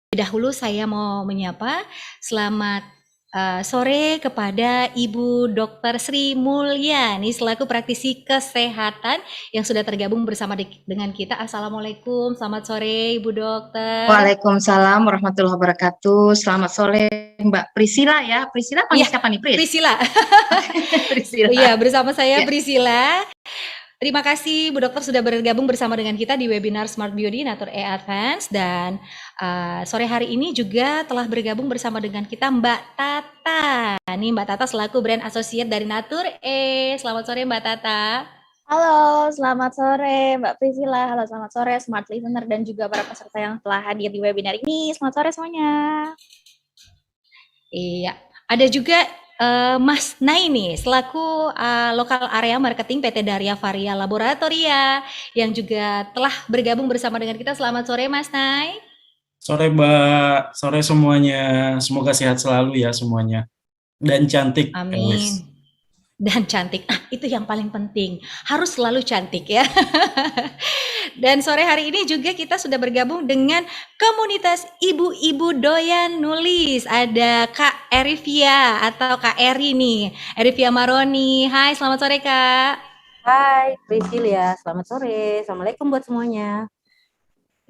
Dahulu saya mau menyapa selamat sore kepada Ibu Dr. Sri Mulyani selaku praktisi kesehatan yang sudah tergabung bersama dengan kita. Assalamualaikum, selamat sore Ibu Dokter. Waalaikumsalam warahmatullahi wabarakatuh. Selamat sore Mbak Priscila ya. Priscila Iya, panggil siapa nih, Pris? Priscila. Iya, Priscila. bersama saya Ya. Priscila. Terima kasih Bu Dokter sudah bergabung bersama dengan kita di webinar Smart Beauty Nature E Advance dan sore hari ini juga telah bergabung bersama dengan kita Mbak Tata. Nih Mbak Tata selaku brand associate dari Nature E. Selamat sore Mbak Tata. Halo, selamat sore Mbak Priscila. Halo, selamat sore Smart Listener dan juga para peserta yang telah hadir di webinar ini. Selamat sore semuanya. Iya, ada juga Mas Naini selaku lokal area marketing PT Daria Varia Laboratoria yang juga telah bergabung bersama dengan kita. Selamat sore Mas Nai. Sore Mbak, sore semuanya. Semoga sehat selalu ya semuanya. Dan cantik. Amin. Dan cantik, itu yang paling penting. Harus selalu cantik ya. Dan sore hari ini juga kita sudah bergabung dengan komunitas ibu-ibu doyan nulis. Ada Kak Erivia atau Kak Eri nih. Erivia Maroni. Hai, selamat sore Kak. Hai Priscilia, selamat sore. Assalamualaikum buat semuanya.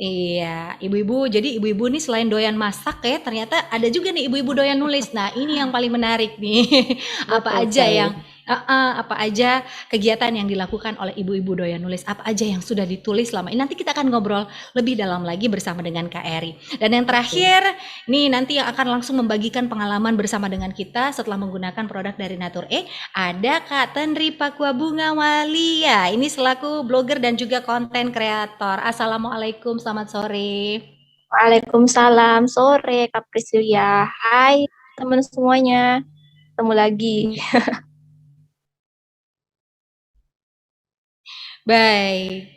Iya, ibu-ibu. Jadi ibu-ibu nih selain doyan masak ya, ternyata ada juga nih ibu-ibu doyan nulis. Nah, ini yang paling menarik nih. Apa aja yang apa aja kegiatan yang dilakukan oleh ibu-ibu doyan nulis? Apa aja yang sudah ditulis selama ini? Nanti kita akan ngobrol lebih dalam lagi bersama dengan Kak Eri. Dan yang terakhir, nih nanti yang akan langsung membagikan pengalaman bersama dengan kita setelah menggunakan produk dari Nature E, ada Kak Tenri Pakua Bunga Walia. Ini selaku blogger dan juga konten kreator. Assalamualaikum, selamat sore. Waalaikumsalam, sore Kak Priscilia. Hai teman semuanya, ketemu lagi. Baik.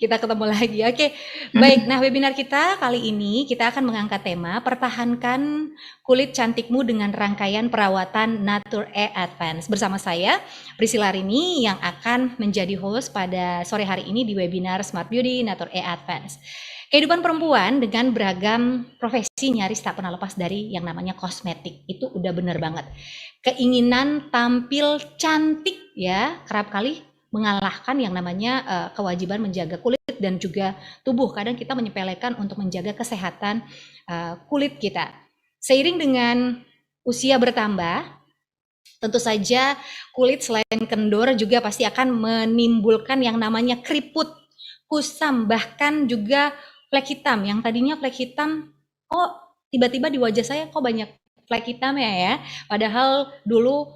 Kita ketemu lagi. Oke. Baik, nah webinar kita kali ini kita akan mengangkat tema pertahankan kulit cantikmu dengan rangkaian perawatan Nature E Advance. Bersama saya Priscila Rini yang akan menjadi host pada sore hari ini di webinar Smart Beauty Nature E Advance. Kehidupan perempuan dengan beragam profesi nyaris tak pernah lepas dari yang namanya kosmetik. Itu udah bener banget. Keinginan tampil cantik ya, kerap kali mengalahkan yang namanya kewajiban menjaga kulit dan juga tubuh. Kadang kita menyepelekan untuk menjaga kesehatan kulit kita. Seiring dengan usia bertambah, tentu saja kulit selain kendor juga pasti akan menimbulkan yang namanya keriput, kusam, bahkan juga flek hitam. Yang tadinya flek hitam, kok tiba-tiba di wajah saya kok banyak flek hitam ya. Padahal dulu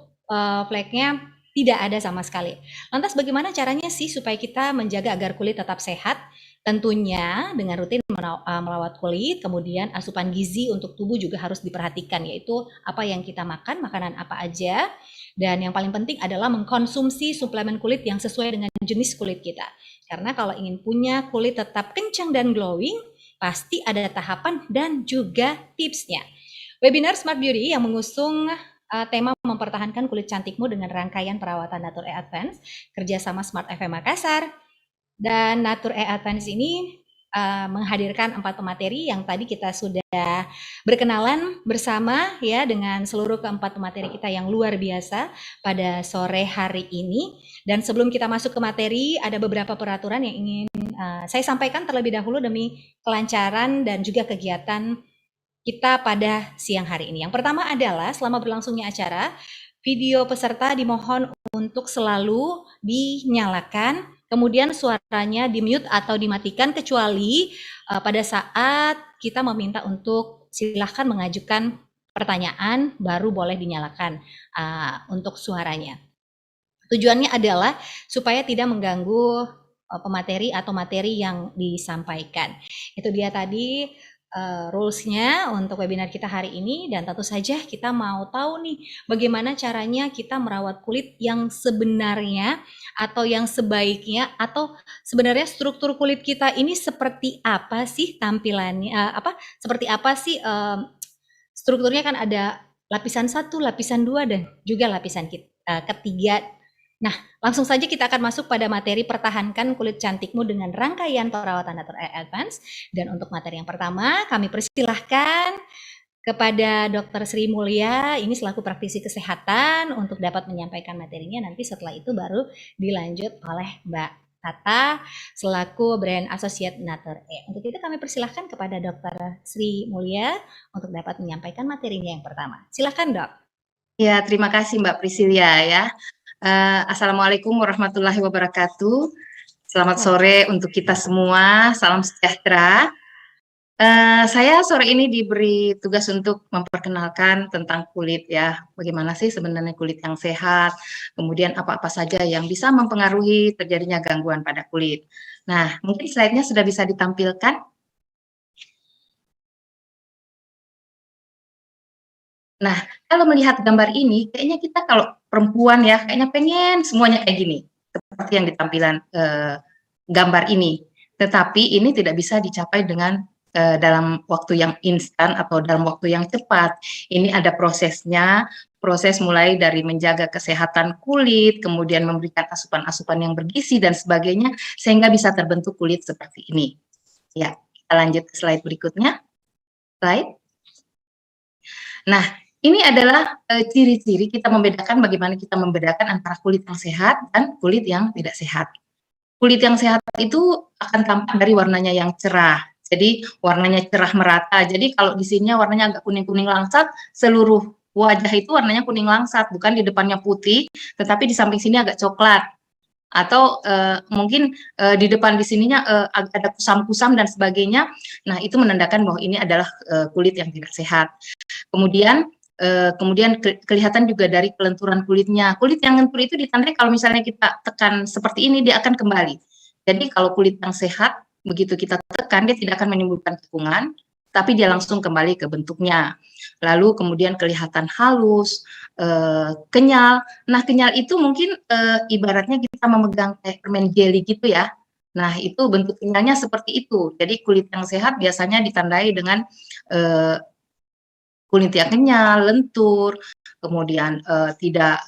fleknya tidak ada sama sekali. Lantas bagaimana caranya sih supaya kita menjaga agar kulit tetap sehat? Tentunya dengan rutin merawat kulit, kemudian asupan gizi untuk tubuh juga harus diperhatikan, yaitu apa yang kita makan, makanan apa aja, dan yang paling penting adalah mengkonsumsi suplemen kulit yang sesuai dengan jenis kulit kita. Karena kalau ingin punya kulit tetap kencang dan glowing, pasti ada tahapan dan juga tipsnya. Webinar Smart Beauty yang mengusung tema mempertahankan kulit cantikmu dengan rangkaian perawatan Nature E Advance kerjasama Smart FM Makassar, dan Nature E Advance ini menghadirkan 4 pemateri yang tadi kita sudah berkenalan bersama ya dengan seluruh keempat pemateri kita yang luar biasa pada sore hari ini. Dan sebelum kita masuk ke materi, ada beberapa peraturan yang ingin saya sampaikan terlebih dahulu demi kelancaran dan juga kegiatan kita pada siang hari ini. Yang pertama adalah selama berlangsungnya acara, video peserta dimohon untuk selalu dinyalakan, kemudian suaranya di-mute atau dimatikan kecuali pada saat kita meminta untuk silahkan mengajukan pertanyaan baru boleh dinyalakan untuk suaranya. Tujuannya adalah supaya tidak mengganggu pemateri atau materi yang disampaikan. Itu dia tadi rules-nya untuk webinar kita hari ini, dan tentu saja kita mau tahu nih bagaimana caranya kita merawat kulit yang sebenarnya atau yang sebaiknya, atau sebenarnya struktur kulit kita ini seperti apa sih tampilannya, seperti apa sih strukturnya. Kan ada lapisan 1, lapisan 2 dan juga lapisan ketiga Langsung saja kita akan masuk pada materi pertahankan kulit cantikmu dengan rangkaian perawatan natural advance. Dan untuk materi yang pertama, kami persilahkan kepada Dr. Sri Mulia, ini selaku praktisi kesehatan untuk dapat menyampaikan materinya. Nanti setelah itu baru dilanjut oleh Mbak Tata selaku Brand Associate Nature E. Untuk itu kami persilahkan kepada Dr. Sri Mulia untuk dapat menyampaikan materinya yang pertama. Silahkan, Dok. Ya, terima kasih Mbak Priscilia ya. Assalamualaikum warahmatullahi wabarakatuh. Selamat sore untuk kita semua. Salam sejahtera. Saya sore ini diberi tugas untuk memperkenalkan tentang kulit ya. Bagaimana sih sebenarnya kulit yang sehat, kemudian apa-apa saja yang bisa mempengaruhi terjadinya gangguan pada kulit. Nah, mungkin slide-nya sudah bisa ditampilkan. Nah, kalau melihat gambar ini, kayaknya kita kalau perempuan ya, kayaknya pengen semuanya kayak gini, seperti yang di tampilan gambar ini. Tetapi ini tidak bisa dicapai dengan dalam waktu yang instan atau dalam waktu yang cepat. Ini ada prosesnya, proses mulai dari menjaga kesehatan kulit, kemudian memberikan asupan-asupan yang bergizi dan sebagainya, sehingga bisa terbentuk kulit seperti ini. Ya, kita lanjut ke slide berikutnya. Slide. Nah, ini adalah ciri-ciri kita membedakan bagaimana kita membedakan antara kulit yang sehat dan kulit yang tidak sehat. Kulit yang sehat itu akan tampak dari warnanya yang cerah. Jadi warnanya cerah merata. Jadi kalau di sini warnanya agak kuning-kuning langsat, seluruh wajah itu warnanya kuning langsat, bukan di depannya putih, tetapi di samping sini agak coklat. Atau mungkin di depan di sininya ada kusam-kusam dan sebagainya. Nah, itu menandakan bahwa ini adalah kulit yang tidak sehat. Kemudian kelihatan juga dari kelenturan kulitnya. Kulit yang lentur itu ditandai kalau misalnya kita tekan seperti ini, dia akan kembali. Jadi kalau kulit yang sehat, begitu kita tekan, dia tidak akan menimbulkan kepungan, tapi dia langsung kembali ke bentuknya. Lalu kemudian kelihatan halus, kenyal. Nah, kenyal itu mungkin ibaratnya kita memegang kayak permen jelly gitu ya. Nah, itu bentuk kenyalnya seperti itu. Jadi kulit yang sehat biasanya ditandai dengan kulit yang kenyal, lentur, kemudian tidak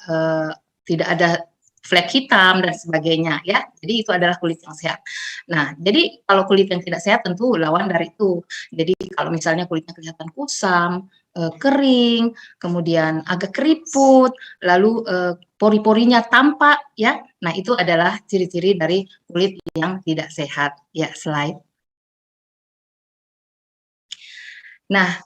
ada flek hitam dan sebagainya ya. Jadi itu adalah kulit yang sehat. Nah, jadi kalau kulit yang tidak sehat tentu lawan dari itu. Jadi kalau misalnya kulitnya kelihatan kusam, kering, kemudian agak keriput, lalu pori-porinya tampak ya. Nah, itu adalah ciri-ciri dari kulit yang tidak sehat. Ya, slide. Nah,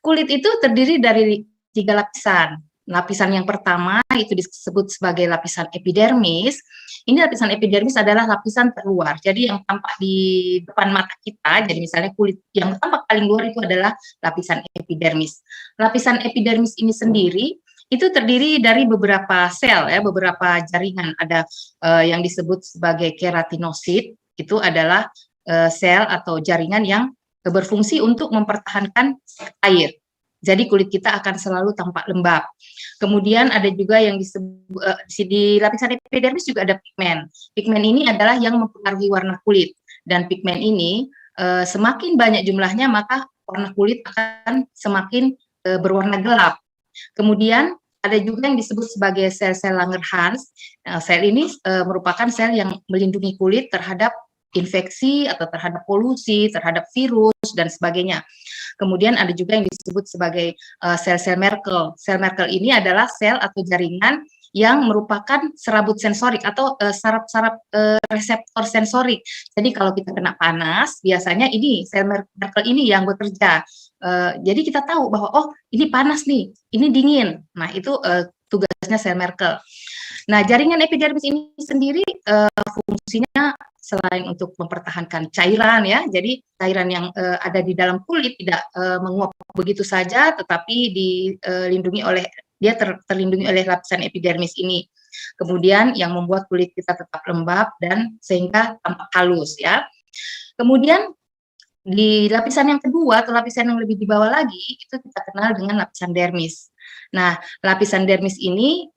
kulit itu terdiri dari 3 lapisan. Lapisan yang pertama itu disebut sebagai lapisan epidermis. Ini lapisan epidermis adalah lapisan terluar. Jadi yang tampak di depan mata kita, jadi misalnya kulit yang tampak paling luar itu adalah lapisan epidermis. Lapisan epidermis ini sendiri itu terdiri dari beberapa sel ya, beberapa jaringan. Ada yang disebut sebagai keratinosit, itu adalah sel atau jaringan yang berfungsi untuk mempertahankan air. Jadi kulit kita akan selalu tampak lembab. Kemudian ada juga yang disebut di lapisan epidermis juga ada pigmen. Pigmen ini adalah yang mempengaruhi warna kulit. Dan pigmen ini semakin banyak jumlahnya maka warna kulit akan semakin berwarna gelap. Kemudian ada juga yang disebut sebagai sel-sel Langerhans. Sel ini merupakan sel yang melindungi kulit terhadap infeksi atau terhadap polusi, terhadap virus dan sebagainya. Kemudian ada juga yang disebut sebagai sel-sel Merkel. Sel Merkel ini adalah sel atau jaringan yang merupakan serabut sensorik atau saraf-saraf reseptor sensorik. Jadi kalau kita kena panas, biasanya ini sel Merkel ini yang bekerja. Jadi kita tahu bahwa oh ini panas nih, ini dingin. Nah itu tugasnya sel Merkel. Nah jaringan epidermis ini sendiri fungsinya selain untuk mempertahankan cairan ya, jadi cairan yang ada di dalam kulit tidak menguap begitu saja, tetapi terlindungi oleh lapisan epidermis ini. Kemudian yang membuat kulit kita tetap lembab dan sehingga tampak halus ya. Kemudian di lapisan yang kedua atau lapisan yang lebih di bawah lagi itu kita kenal dengan lapisan dermis. Nah, lapisan dermis ini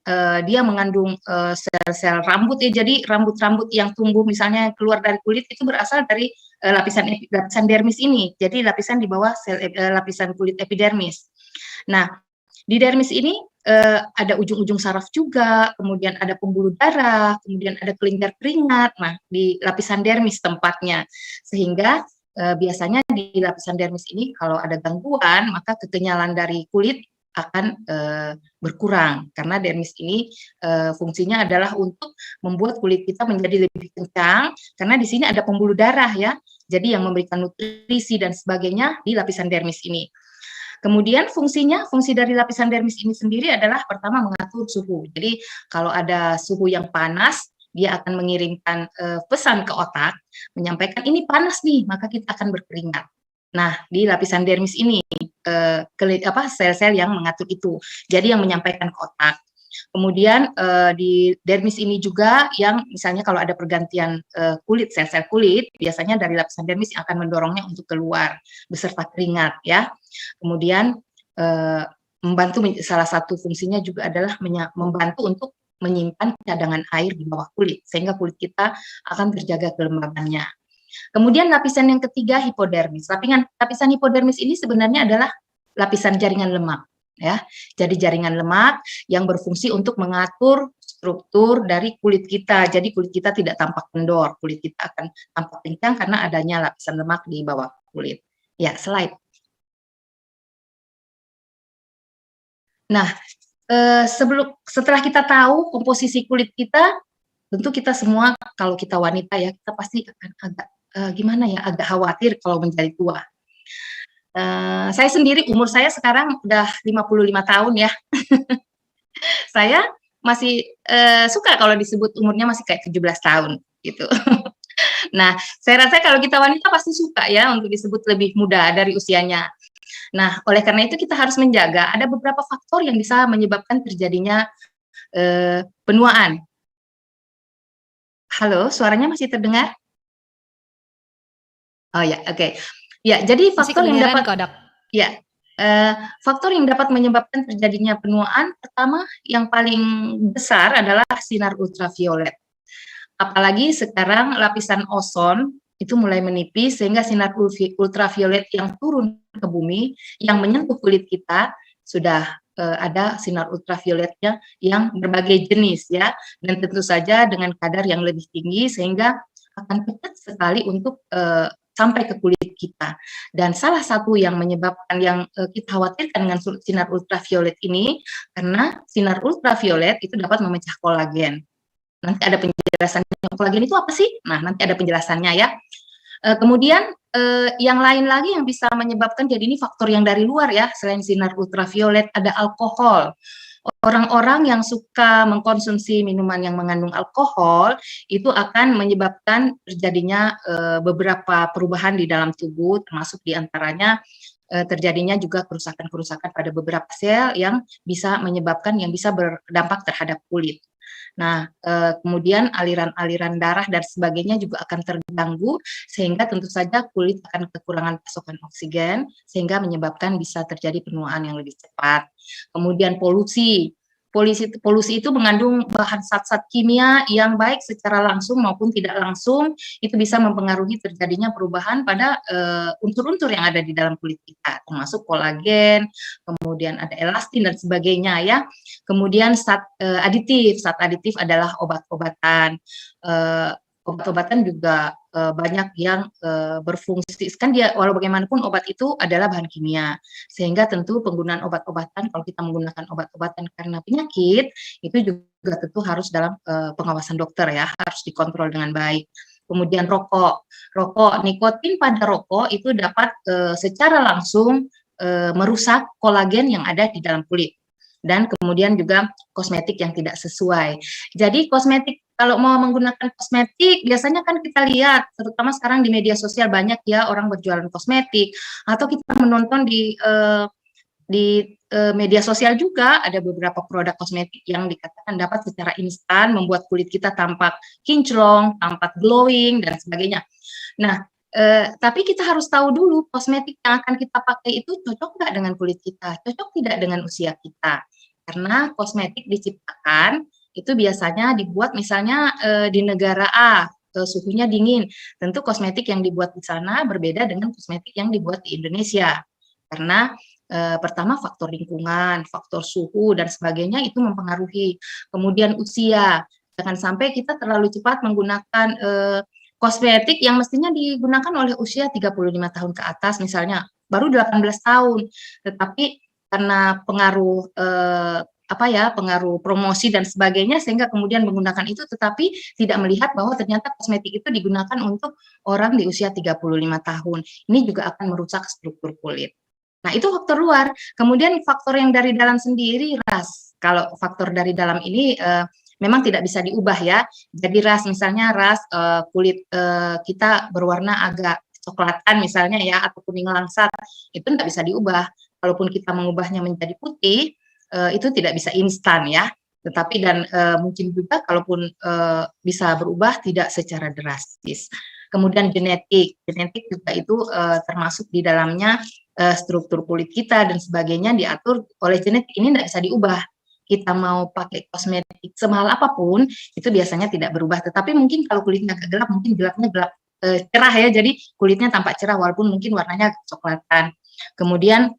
dia mengandung sel-sel rambut ya. Jadi rambut-rambut yang tumbuh misalnya keluar dari kulit itu berasal dari lapisan dermis ini. Jadi lapisan di bawah lapisan kulit epidermis. Nah, Di dermis ini ada ujung-ujung saraf juga, kemudian ada pembuluh darah, kemudian ada kelenjar keringat. Nah, di lapisan dermis tempatnya. Sehingga biasanya di lapisan dermis ini kalau ada gangguan, maka kekenyalan dari kulit akan berkurang karena dermis ini fungsinya adalah untuk membuat kulit kita menjadi lebih kencang karena di sini ada pembuluh darah ya. Jadi yang memberikan nutrisi dan sebagainya di lapisan dermis ini. Kemudian fungsi dari lapisan dermis ini sendiri adalah pertama mengatur suhu. Jadi kalau ada suhu yang panas, dia akan mengirimkan pesan ke otak, menyampaikan ini panas nih, maka kita akan berkeringat. Nah, di lapisan dermis ini sel-sel yang mengatur itu. Jadi yang menyampaikan ke otak. Kemudian di dermis ini juga yang misalnya kalau ada pergantian kulit, sel-sel kulit, biasanya dari lapisan dermis yang akan mendorongnya untuk keluar beserta keringat ya. Kemudian membantu, salah satu fungsinya juga adalah membantu untuk menyimpan cadangan air di bawah kulit sehingga kulit kita akan terjaga kelembabannya. Kemudian lapisan yang ketiga hipodermis. Lapisan hipodermis ini sebenarnya adalah lapisan jaringan lemak ya. Jadi jaringan lemak yang berfungsi untuk mengatur struktur dari kulit kita. Jadi kulit kita tidak tampak kendor, kulit kita akan tampak kencang karena adanya lapisan lemak di bawah kulit. Ya, slide. Nah, setelah kita tahu komposisi kulit kita, tentu kita semua kalau kita wanita ya, kita pasti akan agak agak khawatir kalau menjadi tua. Saya sendiri umur saya sekarang udah 55 tahun ya. Saya masih suka kalau disebut umurnya masih kayak 17 tahun gitu. Nah, saya rasa kalau kita wanita pasti suka ya untuk disebut lebih muda dari usianya. Nah, oleh karena itu kita harus menjaga ada beberapa faktor yang bisa menyebabkan terjadinya penuaan. Halo, suaranya masih terdengar? Oh ya, oke. Ya, jadi faktor yang dapat faktor yang dapat menyebabkan terjadinya penuaan pertama yang paling besar adalah sinar ultraviolet. Apalagi sekarang lapisan ozon itu mulai menipis sehingga sinar ultraviolet yang turun ke bumi yang menyentuh kulit kita sudah ada sinar ultravioletnya yang berbagai jenis ya, dan tentu saja dengan kadar yang lebih tinggi sehingga akan cepat sekali untuk sampai ke kulit kita. Dan salah satu yang menyebabkan yang kita khawatirkan dengan sinar ultraviolet ini karena sinar ultraviolet itu dapat memecah kolagen. Nanti ada penjelasannya, kolagen itu apa sih? Nah, nanti ada penjelasannya ya. Kemudian yang lain lagi yang bisa menyebabkan, jadi ini faktor yang dari luar ya, selain sinar ultraviolet, ada alkohol. Orang-orang yang suka mengkonsumsi minuman yang mengandung alkohol itu akan menyebabkan terjadinya beberapa perubahan di dalam tubuh, termasuk diantaranya terjadinya juga kerusakan-kerusakan pada beberapa sel yang bisa menyebabkan, yang bisa berdampak terhadap kulit. Nah, kemudian aliran-aliran darah dan sebagainya juga akan terganggu, sehingga tentu saja kulit akan kekurangan pasokan oksigen, sehingga menyebabkan bisa terjadi penuaan yang lebih cepat. Kemudian polusi itu mengandung bahan zat-zat kimia yang baik secara langsung maupun tidak langsung, itu bisa mempengaruhi terjadinya perubahan pada unsur-unsur yang ada di dalam kulit kita, termasuk kolagen, kemudian ada elastin dan sebagainya ya. Kemudian zat aditif adalah obat-obatan. Obat-obatan juga banyak yang berfungsi, kan dia walau bagaimanapun obat itu adalah bahan kimia, sehingga tentu penggunaan obat-obatan, kalau kita menggunakan obat-obatan karena penyakit, itu juga tentu harus dalam pengawasan dokter ya, harus dikontrol dengan baik. Kemudian rokok, nikotin pada rokok itu dapat secara langsung merusak kolagen yang ada di dalam kulit. Dan kemudian juga kosmetik yang tidak sesuai. Jadi kosmetik, kalau mau menggunakan kosmetik, biasanya kan kita lihat, terutama sekarang di media sosial banyak ya orang berjualan kosmetik, atau kita menonton di media sosial juga ada beberapa produk kosmetik yang dikatakan dapat secara instan membuat kulit kita tampak kinclong, tampak glowing, dan sebagainya. Nah, tapi kita harus tahu dulu kosmetik yang akan kita pakai itu cocok nggak dengan kulit kita, cocok tidak dengan usia kita. Karena kosmetik diciptakan itu biasanya dibuat misalnya di negara A, suhunya dingin. Tentu kosmetik yang dibuat di sana berbeda dengan kosmetik yang dibuat di Indonesia. Karena Pertama faktor lingkungan, faktor suhu dan sebagainya itu mempengaruhi. Kemudian usia, jangan sampai kita terlalu cepat menggunakan kosmetik yang mestinya digunakan oleh usia 35 tahun ke atas misalnya, baru 18 tahun, tetapi karena pengaruh pengaruh promosi dan sebagainya sehingga kemudian menggunakan itu tetapi tidak melihat bahwa ternyata kosmetik itu digunakan untuk orang di usia 35 tahun. Ini juga akan merusak struktur kulit. Nah, itu faktor luar. Kemudian faktor yang dari dalam sendiri ras. Kalau faktor dari dalam ini memang tidak bisa diubah ya. Jadi ras misalnya ras kulit kita berwarna agak coklatan misalnya ya atau kuning langsat itu tidak bisa diubah. Kalaupun kita mengubahnya menjadi putih itu tidak bisa instan ya. Tetapi dan mungkin juga kalaupun bisa berubah tidak secara drastis. Kemudian genetik juga itu termasuk di dalamnya struktur kulit kita dan sebagainya diatur oleh genetik, ini tidak bisa diubah. Kita mau pakai kosmetik semahal apapun itu biasanya tidak berubah. Tetapi mungkin kalau kulitnya agak gelap, mungkin gelapnya gelap cerah ya, jadi kulitnya tampak cerah walaupun mungkin warnanya coklatan. Kemudian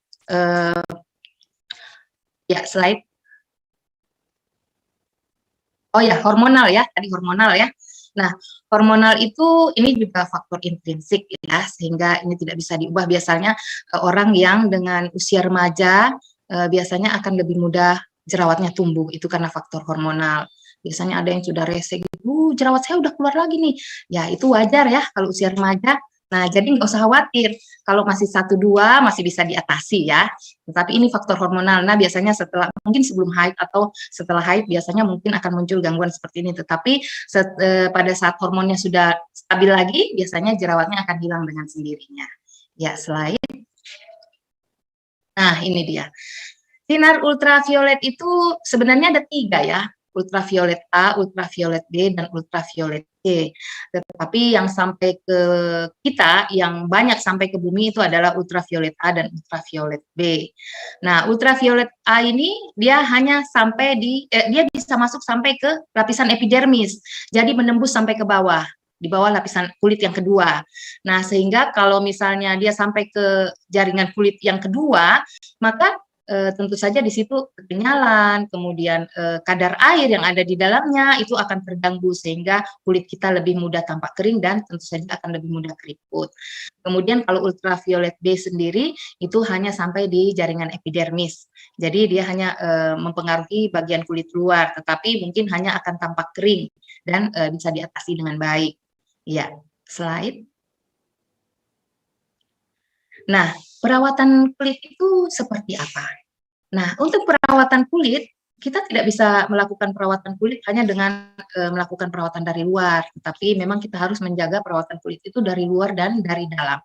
ya slide. Oh ya, hormonal ya, tadi hormonal ya. Nah, hormonal itu ini juga faktor intrinsik ya, sehingga ini tidak bisa diubah. Biasanya orang yang dengan usia remaja biasanya akan lebih mudah jerawatnya tumbuh, itu karena faktor hormonal. Biasanya ada yang sudah rese gitu, jerawat saya udah keluar lagi nih. Ya, itu wajar ya kalau usia remaja. Nah, jadi nggak usah khawatir. Kalau masih 1-2 masih bisa diatasi ya. Tetapi ini faktor hormonal. Nah, biasanya setelah mungkin sebelum haid atau setelah haid biasanya mungkin akan muncul gangguan seperti ini. Tetapi pada saat hormonnya sudah stabil lagi, biasanya jerawatnya akan hilang dengan sendirinya. Ya, slide. Nah, ini dia. Sinar ultraviolet itu sebenarnya ada 3 ya. Ultraviolet A, ultraviolet B, dan ultraviolet C. Tetapi yang sampai ke kita, yang banyak sampai ke bumi itu adalah ultraviolet A dan ultraviolet B. Nah, ultraviolet A ini dia hanya sampai dia bisa masuk sampai ke lapisan epidermis, jadi menembus sampai ke bawah, di bawah lapisan kulit yang kedua. Nah, sehingga kalau misalnya dia sampai ke jaringan kulit yang kedua, maka tentu saja di situ kekenyalan, kemudian kadar air yang ada di dalamnya itu akan terganggu sehingga kulit kita lebih mudah tampak kering dan tentu saja akan lebih mudah keriput. Kemudian kalau ultraviolet B sendiri itu hanya sampai di jaringan epidermis. Jadi dia hanya mempengaruhi bagian kulit luar, tetapi mungkin hanya akan tampak kering dan bisa diatasi dengan baik. Ya, slide. Nah, perawatan kulit itu seperti apa? Nah, untuk perawatan kulit, kita tidak bisa melakukan perawatan kulit hanya dengan melakukan perawatan dari luar, tapi memang kita harus menjaga perawatan kulit itu dari luar dan dari dalam.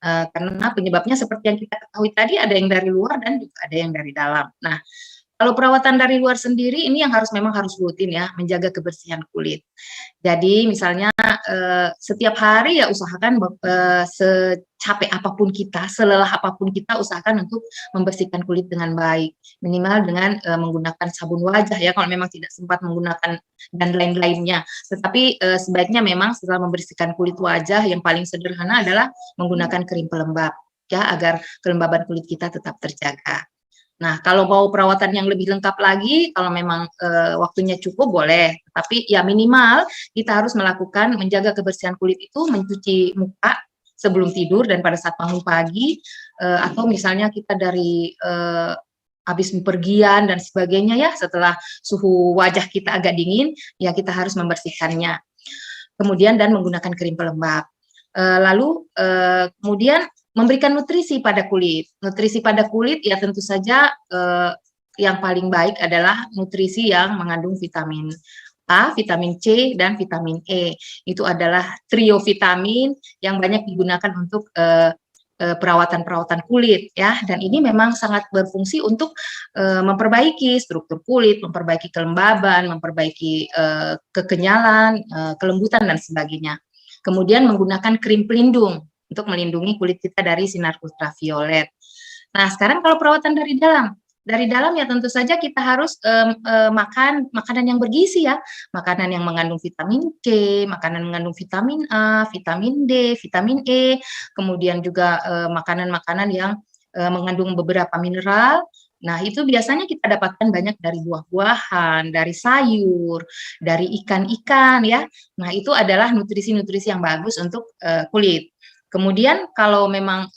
Karena penyebabnya seperti yang kita ketahui tadi, ada yang dari luar dan juga ada yang dari dalam. Nah, kalau perawatan dari luar sendiri ini yang memang harus rutin ya, menjaga kebersihan kulit. Jadi misalnya setiap hari ya usahakan secapek apapun kita, selelah apapun kita usahakan untuk membersihkan kulit dengan baik. Minimal dengan menggunakan sabun wajah ya kalau memang tidak sempat menggunakan dan lain-lainnya. Tetapi sebaiknya memang setelah membersihkan kulit wajah yang paling sederhana adalah menggunakan krim pelembab ya agar kelembaban kulit kita tetap terjaga. Nah, kalau mau perawatan yang lebih lengkap lagi, kalau memang waktunya cukup boleh, tapi ya minimal kita harus menjaga kebersihan kulit itu, mencuci muka sebelum tidur dan pada saat bangun pagi, atau misalnya kita dari habis bepergian dan sebagainya ya, setelah suhu wajah kita agak dingin, ya kita harus membersihkannya. Kemudian dan menggunakan krim pelembab. Lalu kemudian memberikan nutrisi pada kulit. Nutrisi pada kulit ya tentu saja yang paling baik adalah nutrisi yang mengandung vitamin A, vitamin C, dan vitamin E. Itu adalah trio vitamin yang banyak digunakan untuk perawatan-perawatan kulit ya. Dan ini memang sangat berfungsi untuk memperbaiki struktur kulit, memperbaiki kelembaban, memperbaiki kekenyalan, kelembutan dan sebagainya. Kemudian menggunakan krim pelindung untuk melindungi kulit kita dari sinar ultraviolet. Nah, sekarang kalau perawatan dari dalam ya tentu saja kita harus makan makanan yang bergizi ya, makanan yang mengandung vitamin C, makanan mengandung vitamin A, vitamin D, vitamin E, kemudian juga makanan-makanan yang mengandung beberapa mineral. Nah, itu biasanya kita dapatkan banyak dari buah-buahan, dari sayur, dari ikan-ikan ya. Nah, itu adalah nutrisi-nutrisi yang bagus untuk kulit. Kemudian kalau memang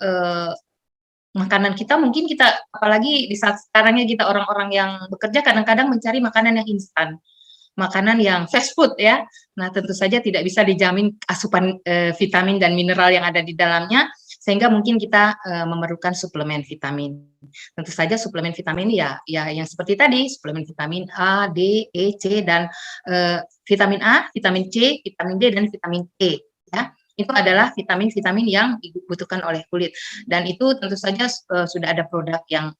makanan kita mungkin kita apalagi di saat sekarangnya kita orang-orang yang bekerja kadang-kadang mencari makanan yang instan, makanan yang fast food ya. Nah, tentu saja tidak bisa dijamin asupan vitamin dan mineral yang ada di dalamnya, sehingga mungkin kita memerlukan suplemen vitamin. Tentu saja suplemen vitamin ya yang seperti tadi, suplemen vitamin A, D, E, C dan vitamin A, vitamin C, vitamin D dan vitamin E ya. Itu adalah vitamin-vitamin yang dibutuhkan oleh kulit, dan itu tentu saja sudah ada produk yang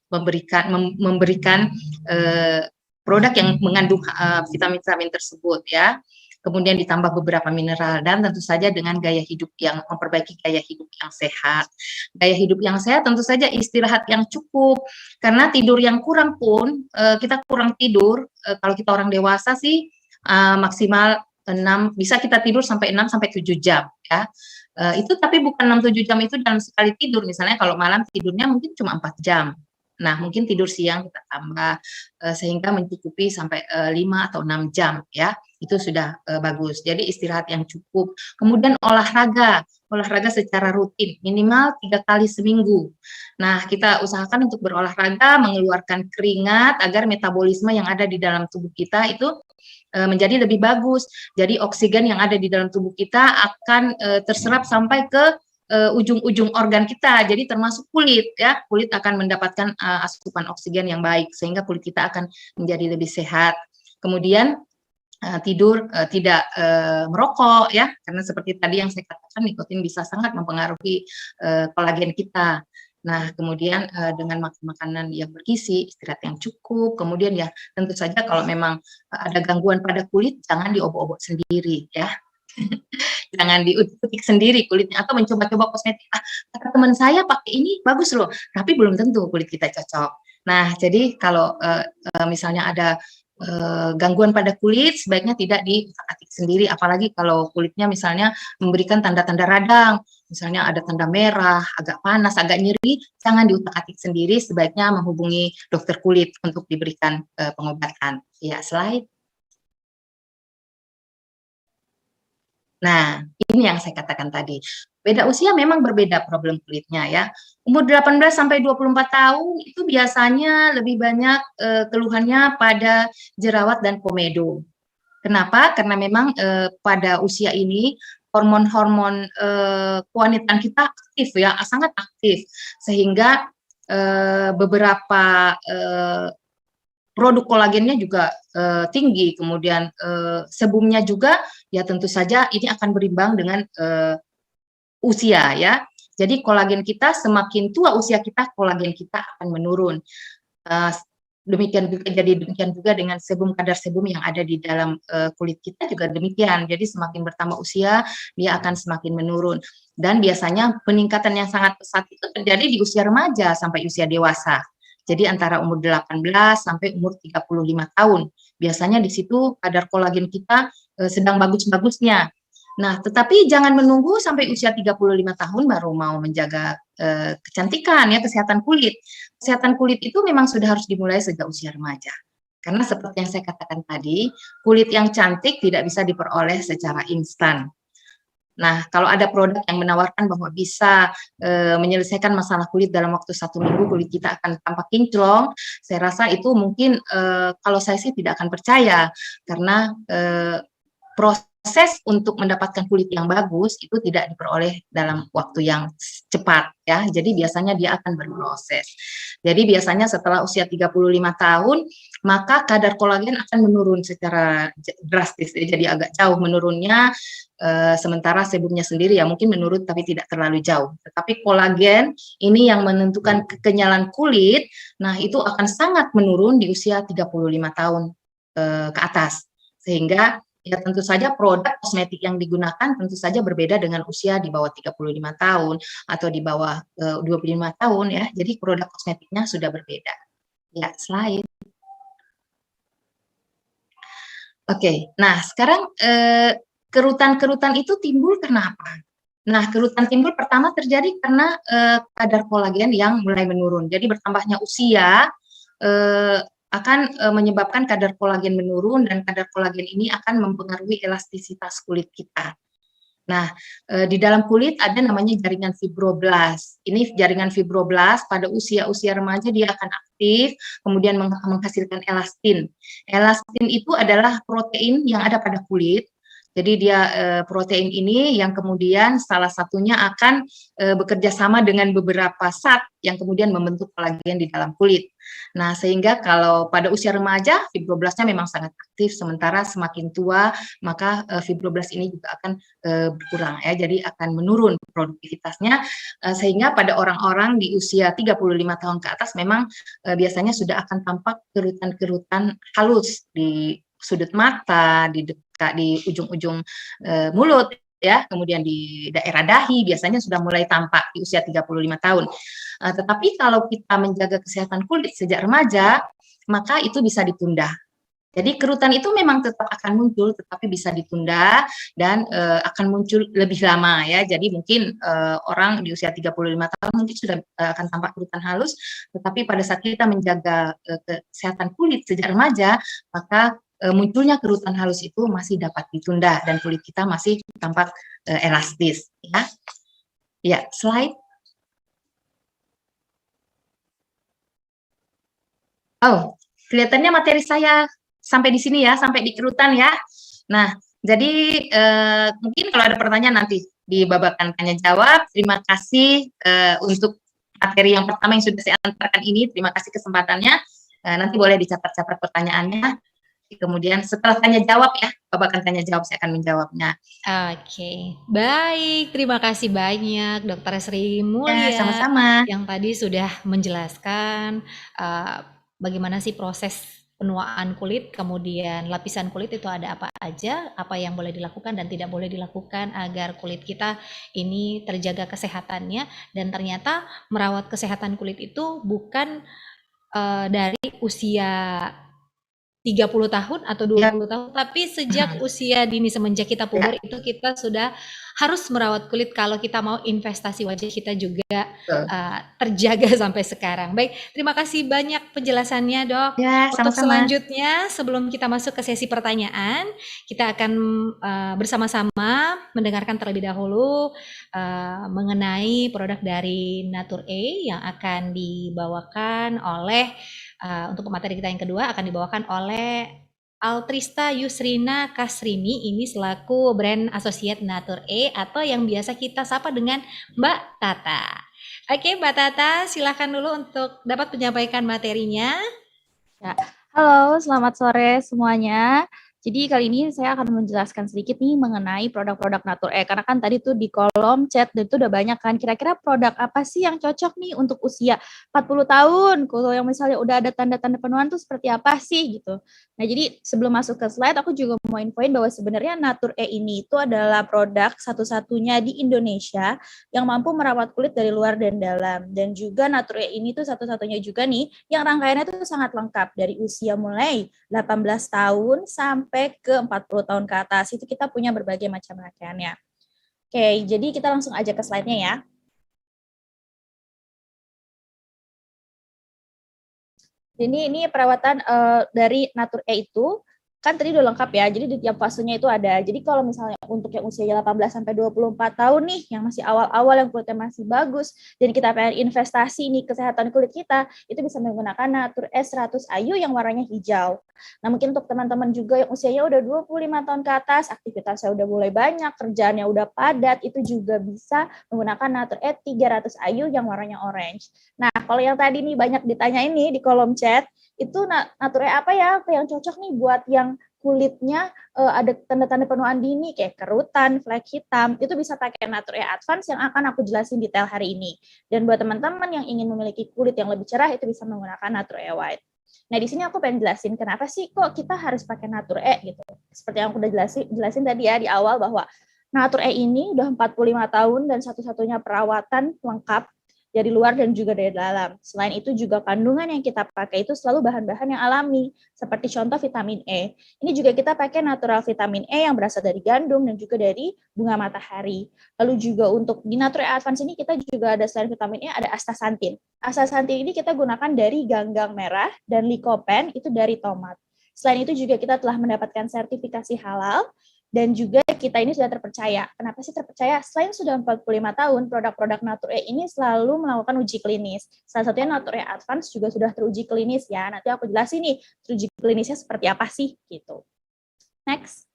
memberikan produk yang mengandung vitamin-vitamin tersebut ya. Kemudian ditambah beberapa mineral dan tentu saja dengan gaya hidup yang memperbaiki gaya hidup yang sehat. Gaya hidup yang sehat tentu saja istirahat yang cukup, karena tidur yang kurang pun kita kurang tidur, kalau kita orang dewasa sih maksimal 6, bisa kita tidur sampai 6 sampai 7 jam ya. Itu tapi bukan 6-7 jam itu dalam sekali tidur, misalnya kalau malam tidurnya mungkin cuma 4 jam. Nah, mungkin tidur siang kita tambah sehingga mencukupi sampai 5 atau 6 jam ya. Itu sudah bagus. Jadi istirahat yang cukup. Kemudian olahraga secara rutin minimal 3 kali seminggu. Nah, kita usahakan untuk berolahraga, mengeluarkan keringat agar metabolisme yang ada di dalam tubuh kita itu menjadi lebih bagus. Jadi oksigen yang ada di dalam tubuh kita akan terserap sampai ke ujung-ujung organ kita. Jadi termasuk kulit ya. Kulit akan mendapatkan asupan oksigen yang baik sehingga kulit kita akan menjadi lebih sehat. Kemudian tidur, tidak merokok ya, karena seperti tadi yang saya katakan nikotin bisa sangat mempengaruhi kolagen kita. Nah, kemudian dengan makan makanan yang bergizi, istirahat yang cukup, kemudian ya tentu saja kalau memang ada gangguan pada kulit, jangan diobok-obok sendiri ya. Jangan diutik sendiri kulitnya atau mencoba-coba kosmetik. Kata teman saya pakai ini bagus loh, tapi belum tentu kulit kita cocok. Nah, jadi kalau misalnya ada gangguan pada kulit, sebaiknya tidak diutak-atik sendiri, apalagi kalau kulitnya misalnya memberikan tanda-tanda radang, misalnya ada tanda merah, agak panas, agak nyeri, jangan diutak-atik sendiri, sebaiknya menghubungi dokter kulit untuk diberikan pengobatan. Ya, slide. Nah, ini yang saya katakan tadi. Beda usia memang berbeda problem kulitnya ya. Umur 18 sampai 24 tahun itu biasanya lebih banyak keluhannya pada jerawat dan komedo. Kenapa? Karena memang pada usia ini hormon-hormon kewanitaan kita aktif ya, sangat aktif, sehingga beberapa produk kolagennya juga tinggi, kemudian sebumnya juga ya tentu saja ini akan berimbang dengan usia ya. Jadi kolagen kita semakin tua usia kita, kolagen kita akan menurun. Demikian juga dengan kadar sebum yang ada di dalam kulit kita juga demikian. Jadi semakin bertambah usia, dia akan semakin menurun. Dan biasanya peningkatan yang sangat pesat itu terjadi di usia remaja sampai usia dewasa. Jadi antara umur 18 sampai umur 35 tahun. Biasanya di situ kadar kolagen kita sedang bagus-bagusnya. Nah, tetapi jangan menunggu sampai usia 35 tahun baru mau menjaga kecantikan ya, kesehatan kulit. Kesehatan kulit itu memang sudah harus dimulai sejak usia remaja. Karena seperti yang saya katakan tadi, kulit yang cantik tidak bisa diperoleh secara instan. Nah, kalau ada produk yang menawarkan bahwa bisa menyelesaikan masalah kulit dalam waktu 1 minggu, kulit kita akan tampak kinclong, saya rasa itu mungkin kalau saya sih tidak akan percaya, karena proses untuk mendapatkan kulit yang bagus itu tidak diperoleh dalam waktu yang cepat ya. Jadi biasanya dia akan berproses. Jadi biasanya setelah usia 35 tahun maka kadar kolagen akan menurun secara drastis. Jadi agak jauh menurunnya, sementara sebumnya sendiri ya mungkin menurun tapi tidak terlalu jauh. Tetapi kolagen ini yang menentukan kekenyalan kulit, nah itu akan sangat menurun di usia 35 tahun ke atas. Sehingga ya tentu saja produk kosmetik yang digunakan tentu saja berbeda dengan usia di bawah 35 tahun atau di bawah 25 tahun ya. Jadi produk kosmetiknya sudah berbeda. Ya, slide. Oke, nah sekarang kerutan-kerutan itu timbul karena apa? Nah, kerutan timbul pertama terjadi karena kadar kolagen yang mulai menurun. Jadi bertambahnya usia akan menyebabkan kadar kolagen menurun, dan kadar kolagen ini akan mempengaruhi elastisitas kulit kita. Nah, di dalam kulit ada namanya jaringan fibroblast. Ini jaringan fibroblast pada usia-usia remaja dia akan aktif, kemudian menghasilkan elastin. Elastin itu adalah protein yang ada pada kulit. Jadi dia protein ini yang kemudian salah satunya akan bekerja sama dengan beberapa zat yang kemudian membentuk kolagen di dalam kulit. Nah, sehingga kalau pada usia remaja fibroblastnya memang sangat aktif, sementara semakin tua maka fibroblast ini juga akan berkurang ya, jadi akan menurun produktivitasnya, sehingga pada orang-orang di usia 35 tahun ke atas memang biasanya sudah akan tampak kerutan-kerutan halus di sudut mata, di ujung-ujung mulut ya, kemudian di daerah dahi biasanya sudah mulai tampak di usia 35 tahun. Tetapi kalau kita menjaga kesehatan kulit sejak remaja, maka itu bisa ditunda. Jadi kerutan itu memang tetap akan muncul, tetapi bisa ditunda dan akan muncul lebih lama ya. Jadi mungkin orang di usia 35 tahun mungkin sudah akan tampak kerutan halus, tetapi pada saat kita menjaga kesehatan kulit sejak remaja, maka munculnya kerutan halus itu masih dapat ditunda dan kulit kita masih tampak elastis ya. Ya, slide. Oh, kelihatannya materi saya sampai di sini ya, sampai di kerutan ya. Nah, jadi mungkin kalau ada pertanyaan nanti di babakan tanya jawab. Terima kasih untuk materi yang pertama yang sudah saya antarkan ini. Terima kasih kesempatannya. Nanti boleh dicatat-catat pertanyaannya. Kemudian setelah tanya jawab ya, babakan tanya jawab saya akan menjawabnya. Oke, baik. Terima kasih banyak Dr. Sri Ya, Mulia sama-sama. yang tadi sudah menjelaskan bagaimana sih proses penuaan kulit, kemudian lapisan kulit itu ada apa aja, apa yang boleh dilakukan dan tidak boleh dilakukan agar kulit kita ini terjaga kesehatannya. Dan ternyata merawat kesehatan kulit itu bukan dari usia 30 tahun atau 20 tahun, tapi sejak usia dini, semenjak kita puber itu kita sudah harus merawat kulit kalau kita mau investasi wajah kita juga terjaga sampai sekarang. Baik, terima kasih banyak penjelasannya, Dok. Ya, Untuk sama-sama. selanjutnya, sebelum kita masuk ke sesi pertanyaan, kita akan bersama-sama mendengarkan terlebih dahulu mengenai produk dari Natur-E yang akan dibawakan oleh untuk pemateri kita yang kedua akan dibawakan oleh Altrista Yusrina Kasrini, ini selaku brand associate Natur-E atau yang biasa kita sapa dengan Mbak Tata. Oke, Mbak Tata, silakan dulu untuk dapat menyampaikan materinya. Ya. Halo, selamat sore semuanya. Jadi kali ini saya akan menjelaskan sedikit nih mengenai produk-produk Natur-E, karena kan tadi tuh di kolom chat itu udah banyak kan, kira-kira produk apa sih yang cocok nih untuk usia 40 tahun, kalau yang misalnya udah ada tanda-tanda penuaan tuh seperti apa sih gitu. Nah jadi sebelum masuk ke slide, aku juga mau infoin bahwa sebenarnya Natur-E ini itu adalah produk satu-satunya di Indonesia yang mampu merawat kulit dari luar dan dalam, dan juga Natur-E ini tuh satu-satunya juga nih yang rangkaiannya tuh sangat lengkap dari usia mulai 18 tahun sampai ke 40 tahun ke atas. Itu kita punya berbagai macam rangkaiannya. Oke, jadi kita langsung aja ke slide-nya ya. Ini perawatan dari Natur-E itu kan tadi udah lengkap ya, jadi di tiap fasenya itu ada. Jadi kalau misalnya untuk yang usia 18 sampai 24 tahun nih, yang masih awal-awal, yang kulitnya masih bagus, dan kita pengen investasi nih kesehatan kulit kita, itu bisa menggunakan Natur-E 100 Ayu yang warnanya hijau. Nah mungkin untuk teman-teman juga yang usianya udah 25 tahun ke atas, aktivitasnya udah mulai banyak, kerjaannya udah padat, itu juga bisa menggunakan Natur-E 300 Ayu yang warnanya orange. Nah kalau yang tadi nih banyak ditanya ini di kolom chat, itu Natur-E apa ya yang cocok nih buat yang kulitnya ada tanda-tanda penuaan dini kayak kerutan, flek hitam, itu bisa pakai Natur-E Advance yang akan aku jelasin detail hari ini. Dan buat teman-teman yang ingin memiliki kulit yang lebih cerah, itu bisa menggunakan Natur-E White. Nah di sini aku pengen jelasin kenapa sih kok kita harus pakai Natur-E gitu. Seperti yang aku udah jelasin tadi ya di awal, bahwa Natur-E ini udah 45 tahun dan satu-satunya perawatan lengkap dari luar dan juga dari dalam. Selain itu juga kandungan yang kita pakai itu selalu bahan-bahan yang alami, seperti contoh vitamin E. Ini juga kita pakai natural vitamin E yang berasal dari gandum dan juga dari bunga matahari. Lalu juga untuk di Nature Advance ini kita juga ada selain vitamin E ada astaxanthin. Astaxanthin ini kita gunakan dari ganggang merah dan lycopene itu dari tomat. Selain itu juga kita telah mendapatkan sertifikasi halal dan juga kita ini sudah terpercaya. Kenapa sih terpercaya? Selain sudah 45 tahun, produk-produk Nature ini selalu melakukan uji klinis. Salah satunya Nature Advance juga sudah teruji klinis ya. Nanti aku jelasin nih, teruji klinisnya seperti apa sih gitu. Next.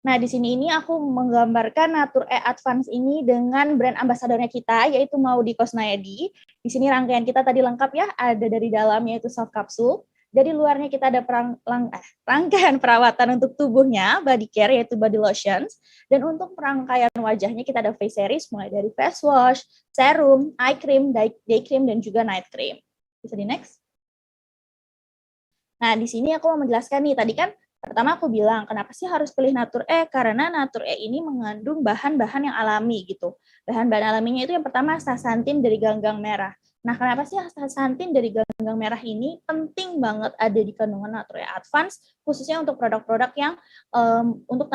Nah, di sini ini aku menggambarkan Nature Advance ini dengan brand ambasadornya kita, yaitu Maudy Kosnaedi. Di sini rangkaian kita tadi lengkap ya, ada dari dalamnya itu soft capsule. Dari luarnya kita ada rangkaian perawatan untuk tubuhnya, body care yaitu body lotions. Dan untuk rangkaian wajahnya kita ada face series mulai dari face wash, serum, eye cream, day cream, dan juga night cream. Bisa di next. Nah, di sini aku mau menjelaskan nih, tadi kan pertama aku bilang, kenapa sih harus pilih Nature Karena Nature ini mengandung bahan-bahan yang alami gitu. Bahan-bahan alaminya itu yang pertama astaxanthin dari ganggang merah. Nah, kenapa sih astaxanthin dari ganggang merah ini penting banget ada di kandungan Nature Advance, khususnya untuk produk-produk yang untuk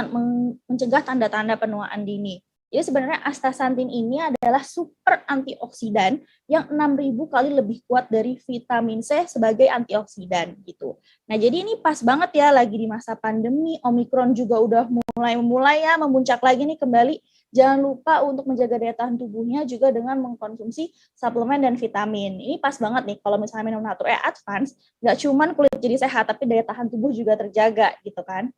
mencegah tanda-tanda penuaan dini. Jadi sebenarnya astaxanthin ini adalah super antioksidan yang 6.000 kali lebih kuat dari vitamin C sebagai antioksidan gitu. Nah, jadi ini pas banget ya lagi di masa pandemi, Omikron juga udah mulai ya memuncak lagi nih kembali. Jangan lupa untuk menjaga daya tahan tubuhnya juga dengan mengkonsumsi suplemen dan vitamin. Ini pas banget nih kalau misalnya minum Nature Advance, nggak cuman kulit jadi sehat, tapi daya tahan tubuh juga terjaga gitu kan.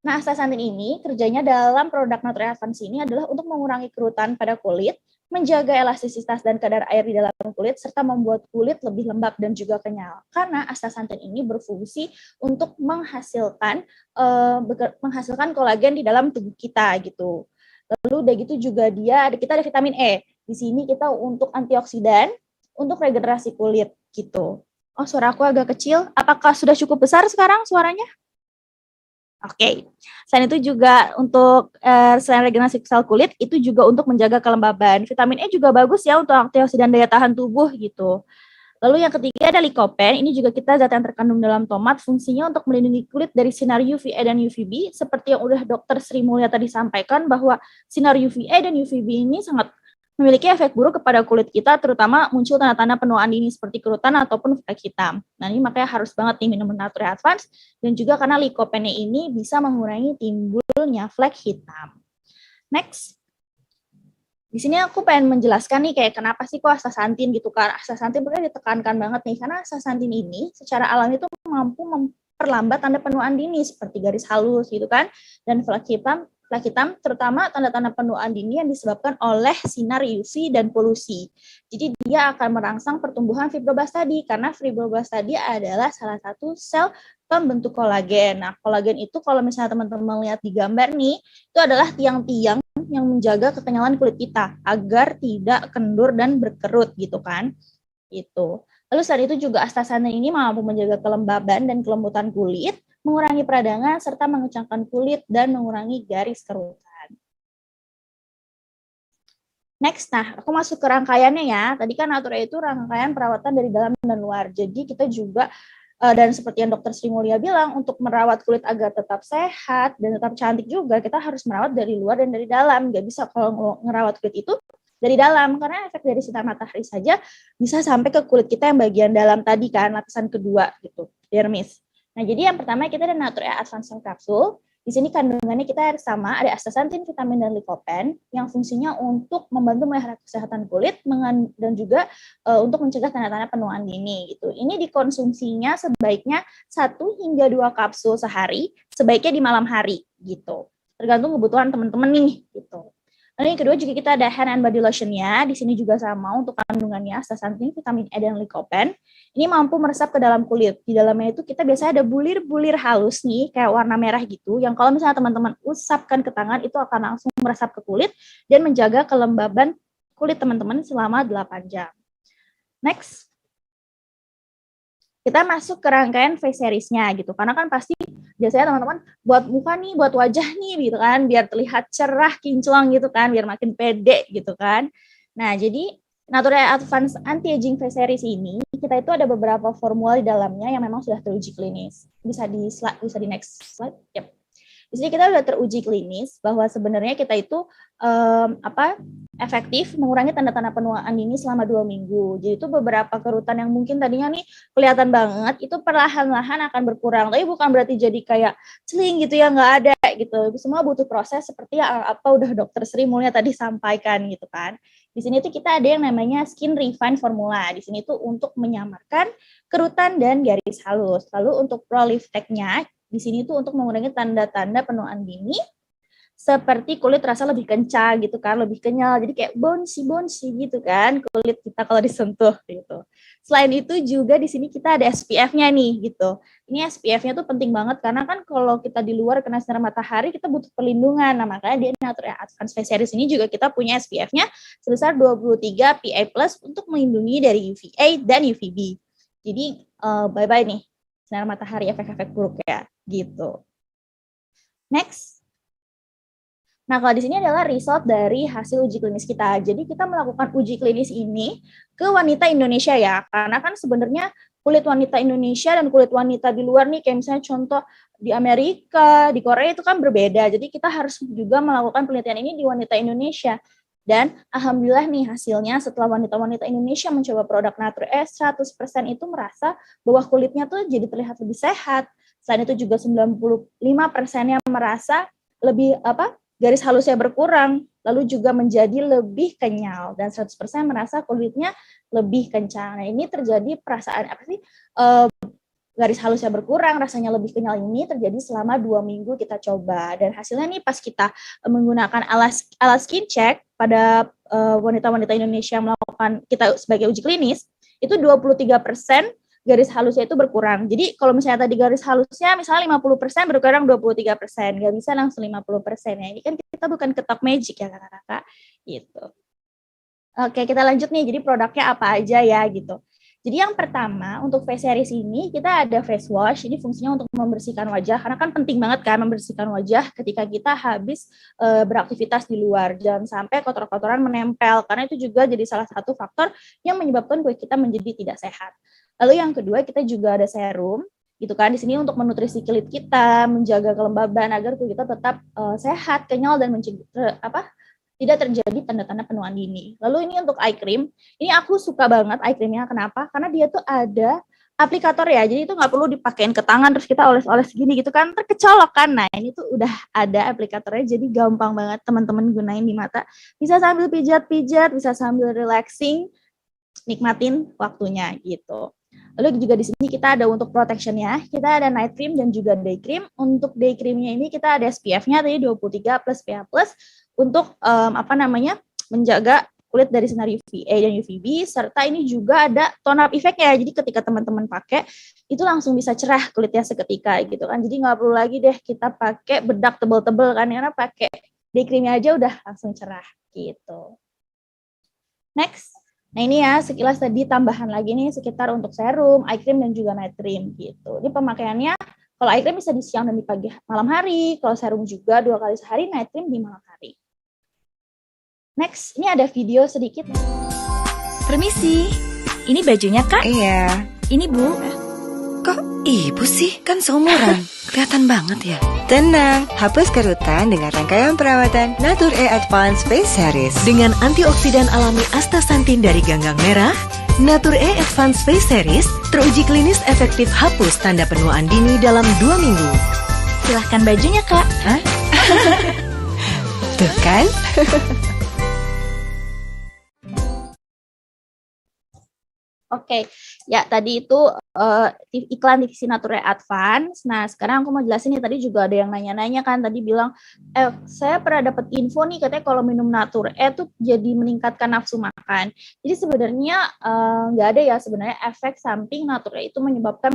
Nah, astaxanthin ini kerjanya dalam produk Nature Advance ini adalah untuk mengurangi kerutan pada kulit, menjaga elastisitas dan kadar air di dalam kulit, serta membuat kulit lebih lembab dan juga kenyal. Karena astaxanthin ini berfungsi untuk menghasilkan kolagen di dalam tubuh kita gitu. Lalu udah gitu juga kita ada vitamin E. Di sini kita untuk antioksidan, untuk regenerasi kulit gitu. Oh, suara aku agak kecil. Apakah sudah cukup besar sekarang suaranya? Oke. Selain itu juga untuk selain regenerasi sel kulit, itu juga untuk menjaga kelembaban. Vitamin E juga bagus ya untuk antioksidan daya tahan tubuh gitu. Lalu yang ketiga ada lycopene, ini juga kita zat yang terkandung dalam tomat, fungsinya untuk melindungi kulit dari sinar UVA dan UVB, seperti yang udah Dr. Sri Mulya tadi sampaikan bahwa sinar UVA dan UVB ini sangat memiliki efek buruk kepada kulit kita, terutama muncul tanda-tanda penuaan dini seperti kerutan ataupun flek hitam. Nah, ini makanya harus banget nih minum Nature Advance, dan juga karena lycopene ini bisa mengurangi timbulnya flek hitam. Next. Di sini aku pengen menjelaskan nih kayak kenapa sih kok astaxanthin gitu kan. Astaxanthin perlu ditekankan banget nih karena astaxanthin ini secara alami itu mampu memperlambat tanda penuaan dini seperti garis halus gitu kan dan flek hitam terutama tanda-tanda penuaan dini yang disebabkan oleh sinar UV dan polusi. Jadi dia akan merangsang pertumbuhan fibroblast tadi karena fibroblast tadi adalah salah satu sel pembentuk kolagen. Nah, kolagen itu kalau misalnya teman-teman lihat di gambar nih, itu adalah tiang-tiang yang menjaga kekenyalan kulit kita agar tidak kendur dan berkerut gitu kan. Gitu. Lalu selain itu juga astaxanthin ini mampu menjaga kelembaban dan kelembutan kulit, mengurangi peradangan serta mengencangkan kulit dan mengurangi garis kerutan. Next, nah aku masuk ke rangkaiannya ya. Tadi kan Nature itu rangkaian perawatan dari dalam dan luar. Jadi kita juga dan seperti yang Dr. Sri Mulya bilang, untuk merawat kulit agar tetap sehat dan tetap cantik juga, kita harus merawat dari luar dan dari dalam. Nggak bisa kalau ngerawat kulit itu dari dalam, karena efek dari sinar matahari saja bisa sampai ke kulit kita yang bagian dalam tadi kan, lapisan kedua gitu, dermis. Nah, jadi yang pertama kita ada Nature Advance Capsule. Di sini kandungannya kita sama, ada astaxanthin, vitamin, dan lycopene yang fungsinya untuk membantu melihara kesehatan kulit dan juga untuk mencegah tanda-tanda penuaan dini gitu. Ini dikonsumsinya sebaiknya 1 hingga 2 kapsul sehari, sebaiknya di malam hari gitu. Tergantung kebutuhan teman-teman nih gitu. Lalu yang kedua juga kita ada hand and body lotion-nya. Di sini juga sama untuk kandungannya astaxanthin, vitamin E, dan lycopene. Ini mampu meresap ke dalam kulit. Di dalamnya itu kita biasanya ada bulir-bulir halus nih, kayak warna merah gitu, yang kalau misalnya teman-teman usapkan ke tangan, itu akan langsung meresap ke kulit dan menjaga kelembaban kulit teman-teman selama 8 jam. Next. Kita masuk ke rangkaian face series-nya gitu. Karena kan pasti biasanya teman-teman buat muka nih, buat wajah nih gitu kan, biar terlihat cerah, kinclong gitu kan, biar makin pede gitu kan. Nah, jadi Nature Advanced Anti-Aging Face Series ini, kita itu ada beberapa formula di dalamnya yang memang sudah teruji klinis. Bisa di next slide. Yep. Di sini kita sudah teruji klinis bahwa sebenarnya kita itu efektif mengurangi tanda-tanda penuaan dini selama 2 minggu. Jadi itu beberapa kerutan yang mungkin tadinya nih kelihatan banget itu perlahan-lahan akan berkurang. Tapi bukan berarti jadi kayak celing gitu ya, nggak ada gitu. Itu semua butuh proses seperti yang udah Dokter Sri Mulia tadi sampaikan gitu kan. Di sini tuh kita ada yang namanya Skin Refine Formula. Di sini tuh untuk menyamarkan kerutan dan garis halus. Lalu untuk Pro Lift Tech-nya di sini tuh untuk mengurangi tanda-tanda penuaan dini seperti kulit rasa lebih kencang gitu kan, lebih kenyal, jadi kayak bouncy gitu kan kulit kita kalau disentuh gitu. Selain itu juga di sini kita ada SPF-nya nih gitu. Ini SPF-nya tuh penting banget karena kan kalau kita di luar kena sinar matahari kita butuh perlindungan. Nah, makanya di Nature Advanced Face Series ini juga kita punya SPF-nya sebesar 23 PA+ untuk melindungi dari UVA dan UVB. Jadi bye-bye nih sinar matahari efek-efek buruk ya gitu. Next. Nah, kalau di sini adalah result dari hasil uji klinis kita. Jadi kita melakukan uji klinis ini ke wanita Indonesia ya, karena kan sebenarnya kulit wanita Indonesia dan kulit wanita di luar nih, kayak misalnya contoh di Amerika, di Korea itu kan berbeda. Jadi kita harus juga melakukan penelitian ini di wanita Indonesia. Dan alhamdulillah nih hasilnya setelah wanita-wanita Indonesia mencoba produk Nature 100% itu merasa bahwa kulitnya tuh jadi terlihat lebih sehat. Selain itu juga 95%-nya merasa lebih garis halusnya berkurang, lalu juga menjadi lebih kenyal dan 100% merasa kulitnya lebih kencang. Nah, ini terjadi perasaan garis halusnya berkurang, rasanya lebih kenyal ini terjadi selama 2 minggu kita coba. Dan hasilnya nih pas kita menggunakan alat skin check pada wanita-wanita Indonesia yang melakukan kita sebagai uji klinis, itu 23% garis halusnya itu berkurang. Jadi kalau misalnya tadi garis halusnya misalnya 50% berkurang 23%, nggak bisa langsung 50%. Ya, ini kan kita bukan ketok magic ya kakak-kakak. Gitu. Oke, kita lanjut nih. Jadi produknya apa aja ya gitu. Jadi yang pertama untuk face series ini kita ada face wash. Ini fungsinya untuk membersihkan wajah karena kan penting banget kan membersihkan wajah ketika kita habis beraktivitas di luar. Jangan sampai kotor-kotoran menempel karena itu juga jadi salah satu faktor yang menyebabkan kulit kita menjadi tidak sehat. Lalu yang kedua kita juga ada serum gitu kan di sini untuk menutrisi kulit kita, menjaga kelembaban agar kulit kita tetap sehat, kenyal dan tidak terjadi tanda-tanda penuaan dini. Lalu ini untuk eye cream. Ini aku suka banget eye creamnya. Kenapa? Karena dia tuh ada aplikator ya. Jadi itu nggak perlu dipakein ke tangan terus kita oles-oles gini gitu kan. Terkecolok kan. Nah ini tuh udah ada aplikatornya. Jadi gampang banget teman-teman gunain di mata. Bisa sambil pijat-pijat, bisa sambil relaxing, nikmatin waktunya gitu. Lalu juga di sini kita ada untuk protection-nya. Kita ada night cream dan juga day cream. Untuk day cream-nya ini kita ada SPF-nya tadi 23 plus PA+. Untuk menjaga kulit dari sinar UVA dan UVB, serta ini juga ada tone up effect-nya. Jadi ketika teman-teman pakai, itu langsung bisa cerah kulitnya seketika gitu kan. Jadi nggak perlu lagi deh kita pakai bedak tebel-tebel kan, karena pakai day cream-nya aja udah langsung cerah gitu. Next. Nah ini ya sekilas tadi tambahan lagi nih sekitar untuk serum, eye cream dan juga night cream gitu. Ini pemakaiannya kalau eye cream bisa di siang dan di pagi malam hari, kalau serum juga 2 kali sehari, night cream di malam hari. Next, ini ada video sedikit. Permisi, ini bajunya Kak? Iya. Ini Bu. Kok ibu sih? Kan seumuran. Kelihatan banget ya. Tenang, hapus kerutan dengan rangkaian perawatan Nature Advanced Face Series. Dengan antioksidan alami astaxanthin dari ganggang merah, Nature Advanced Face Series teruji klinis efektif hapus tanda penuaan dini dalam 2 minggu. Silahkan bajunya Kak. Hah? Tuh kan? Oke, ya tadi itu iklan divisi Nature Advance. Nah, sekarang aku mau jelasin nih, tadi juga ada yang nanya-nanya kan, tadi bilang, saya pernah dapat info nih, katanya kalau minum Nature tuh jadi meningkatkan nafsu makan. Jadi sebenarnya nggak ada ya sebenarnya efek samping Nature itu menyebabkan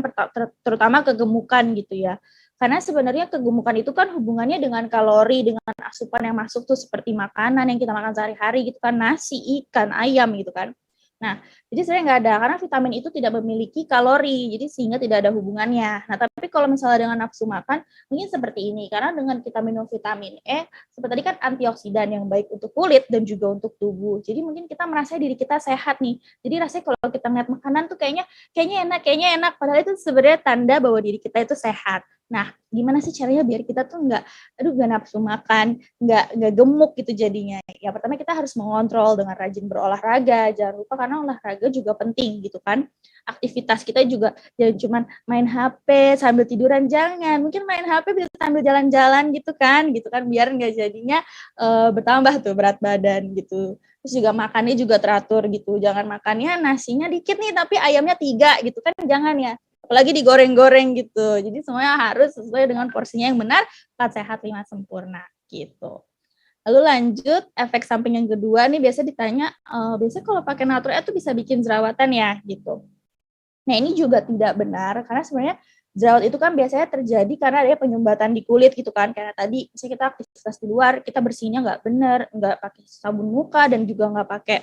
terutama kegemukan gitu ya. Karena sebenarnya kegemukan itu kan hubungannya dengan kalori, dengan asupan yang masuk tuh seperti makanan yang kita makan sehari-hari gitu kan, nasi, ikan, ayam gitu kan. Nah, jadi sebenarnya nggak ada, karena vitamin itu tidak memiliki kalori, jadi sehingga tidak ada hubungannya. Nah, tapi kalau misalnya dengan nafsu makan, mungkin seperti ini, karena dengan kita minum vitamin E, seperti tadi kan antioksidan yang baik untuk kulit dan juga untuk tubuh. Jadi mungkin kita merasa diri kita sehat nih. Jadi rasanya kalau kita ngeliat makanan tuh kayaknya enak, padahal itu sebenarnya tanda bahwa diri kita itu sehat. Nah, gimana sih caranya biar kita tuh nggak nafsu makan, nggak gemuk gitu jadinya. Ya pertama kita harus mengontrol dengan rajin berolahraga, jangan lupa karena olahraga juga penting gitu kan. Aktivitas kita juga jangan cuma main HP sambil tiduran, jangan. Mungkin main HP bisa sambil jalan-jalan gitu kan, biar nggak jadinya bertambah tuh berat badan gitu. Terus juga makannya juga teratur gitu, jangan makannya nasinya dikit nih tapi ayamnya 3 gitu kan, jangan ya. Apalagi digoreng-goreng gitu. Jadi semuanya harus sesuai dengan porsinya yang benar, 4 sehat 5 sempurna gitu. Lalu lanjut, efek samping yang kedua nih biasa ditanya, biasanya kalau pakai Natur E itu bisa bikin jerawatan ya gitu. Nah ini juga tidak benar, karena sebenarnya jerawat itu kan biasanya terjadi karena ada penyumbatan di kulit gitu kan. Karena tadi misalnya kita aktivitas di luar, kita bersihnya nggak benar, nggak pakai sabun muka dan juga nggak pakai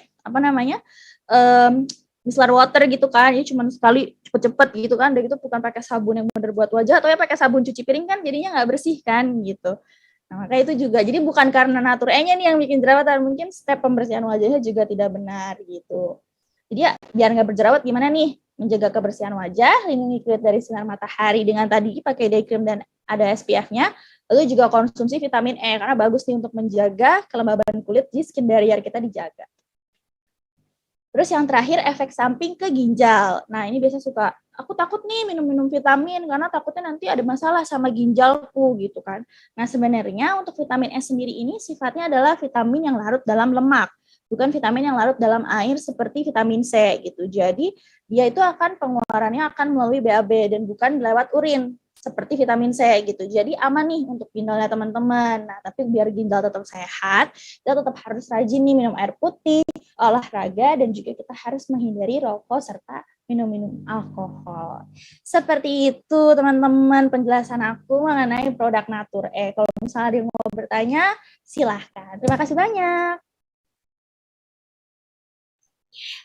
micellar water gitu kan, jadi cuma sekali cepet-cepet gitu kan, dan itu bukan pakai sabun yang bener buat wajah, atau ya pakai sabun cuci piring kan jadinya nggak bersih kan gitu. Nah maka itu juga, jadi bukan karena Natur E-nya nih yang bikin jerawatan, mungkin step pembersihan wajahnya juga tidak benar gitu. Jadi ya biar nggak berjerawat gimana nih? Menjaga kebersihan wajah, lindungi kulit dari sinar matahari dengan tadi pakai day cream dan ada SPF-nya, lalu juga konsumsi vitamin E karena bagus nih untuk menjaga kelembaban kulit, jadi skin barrier kita dijaga. Terus yang terakhir efek samping ke ginjal. Nah ini biasa suka, aku takut nih minum-minum vitamin karena takutnya nanti ada masalah sama ginjalku gitu kan. Nah sebenarnya untuk vitamin E sendiri ini sifatnya adalah vitamin yang larut dalam lemak, bukan vitamin yang larut dalam air seperti vitamin C gitu. Jadi dia itu akan pengeluarannya akan melalui BAB dan bukan lewat urin seperti vitamin C gitu. Jadi aman nih untuk ginjalnya teman-teman. Nah, tapi biar ginjal tetap sehat, kita tetap harus rajin nih minum air putih, olahraga, dan juga kita harus menghindari rokok serta minum-minum alkohol. Seperti itu teman-teman penjelasan aku mengenai produk Natur E. Kalau misalnya ada yang mau bertanya, silahkan. Terima kasih banyak.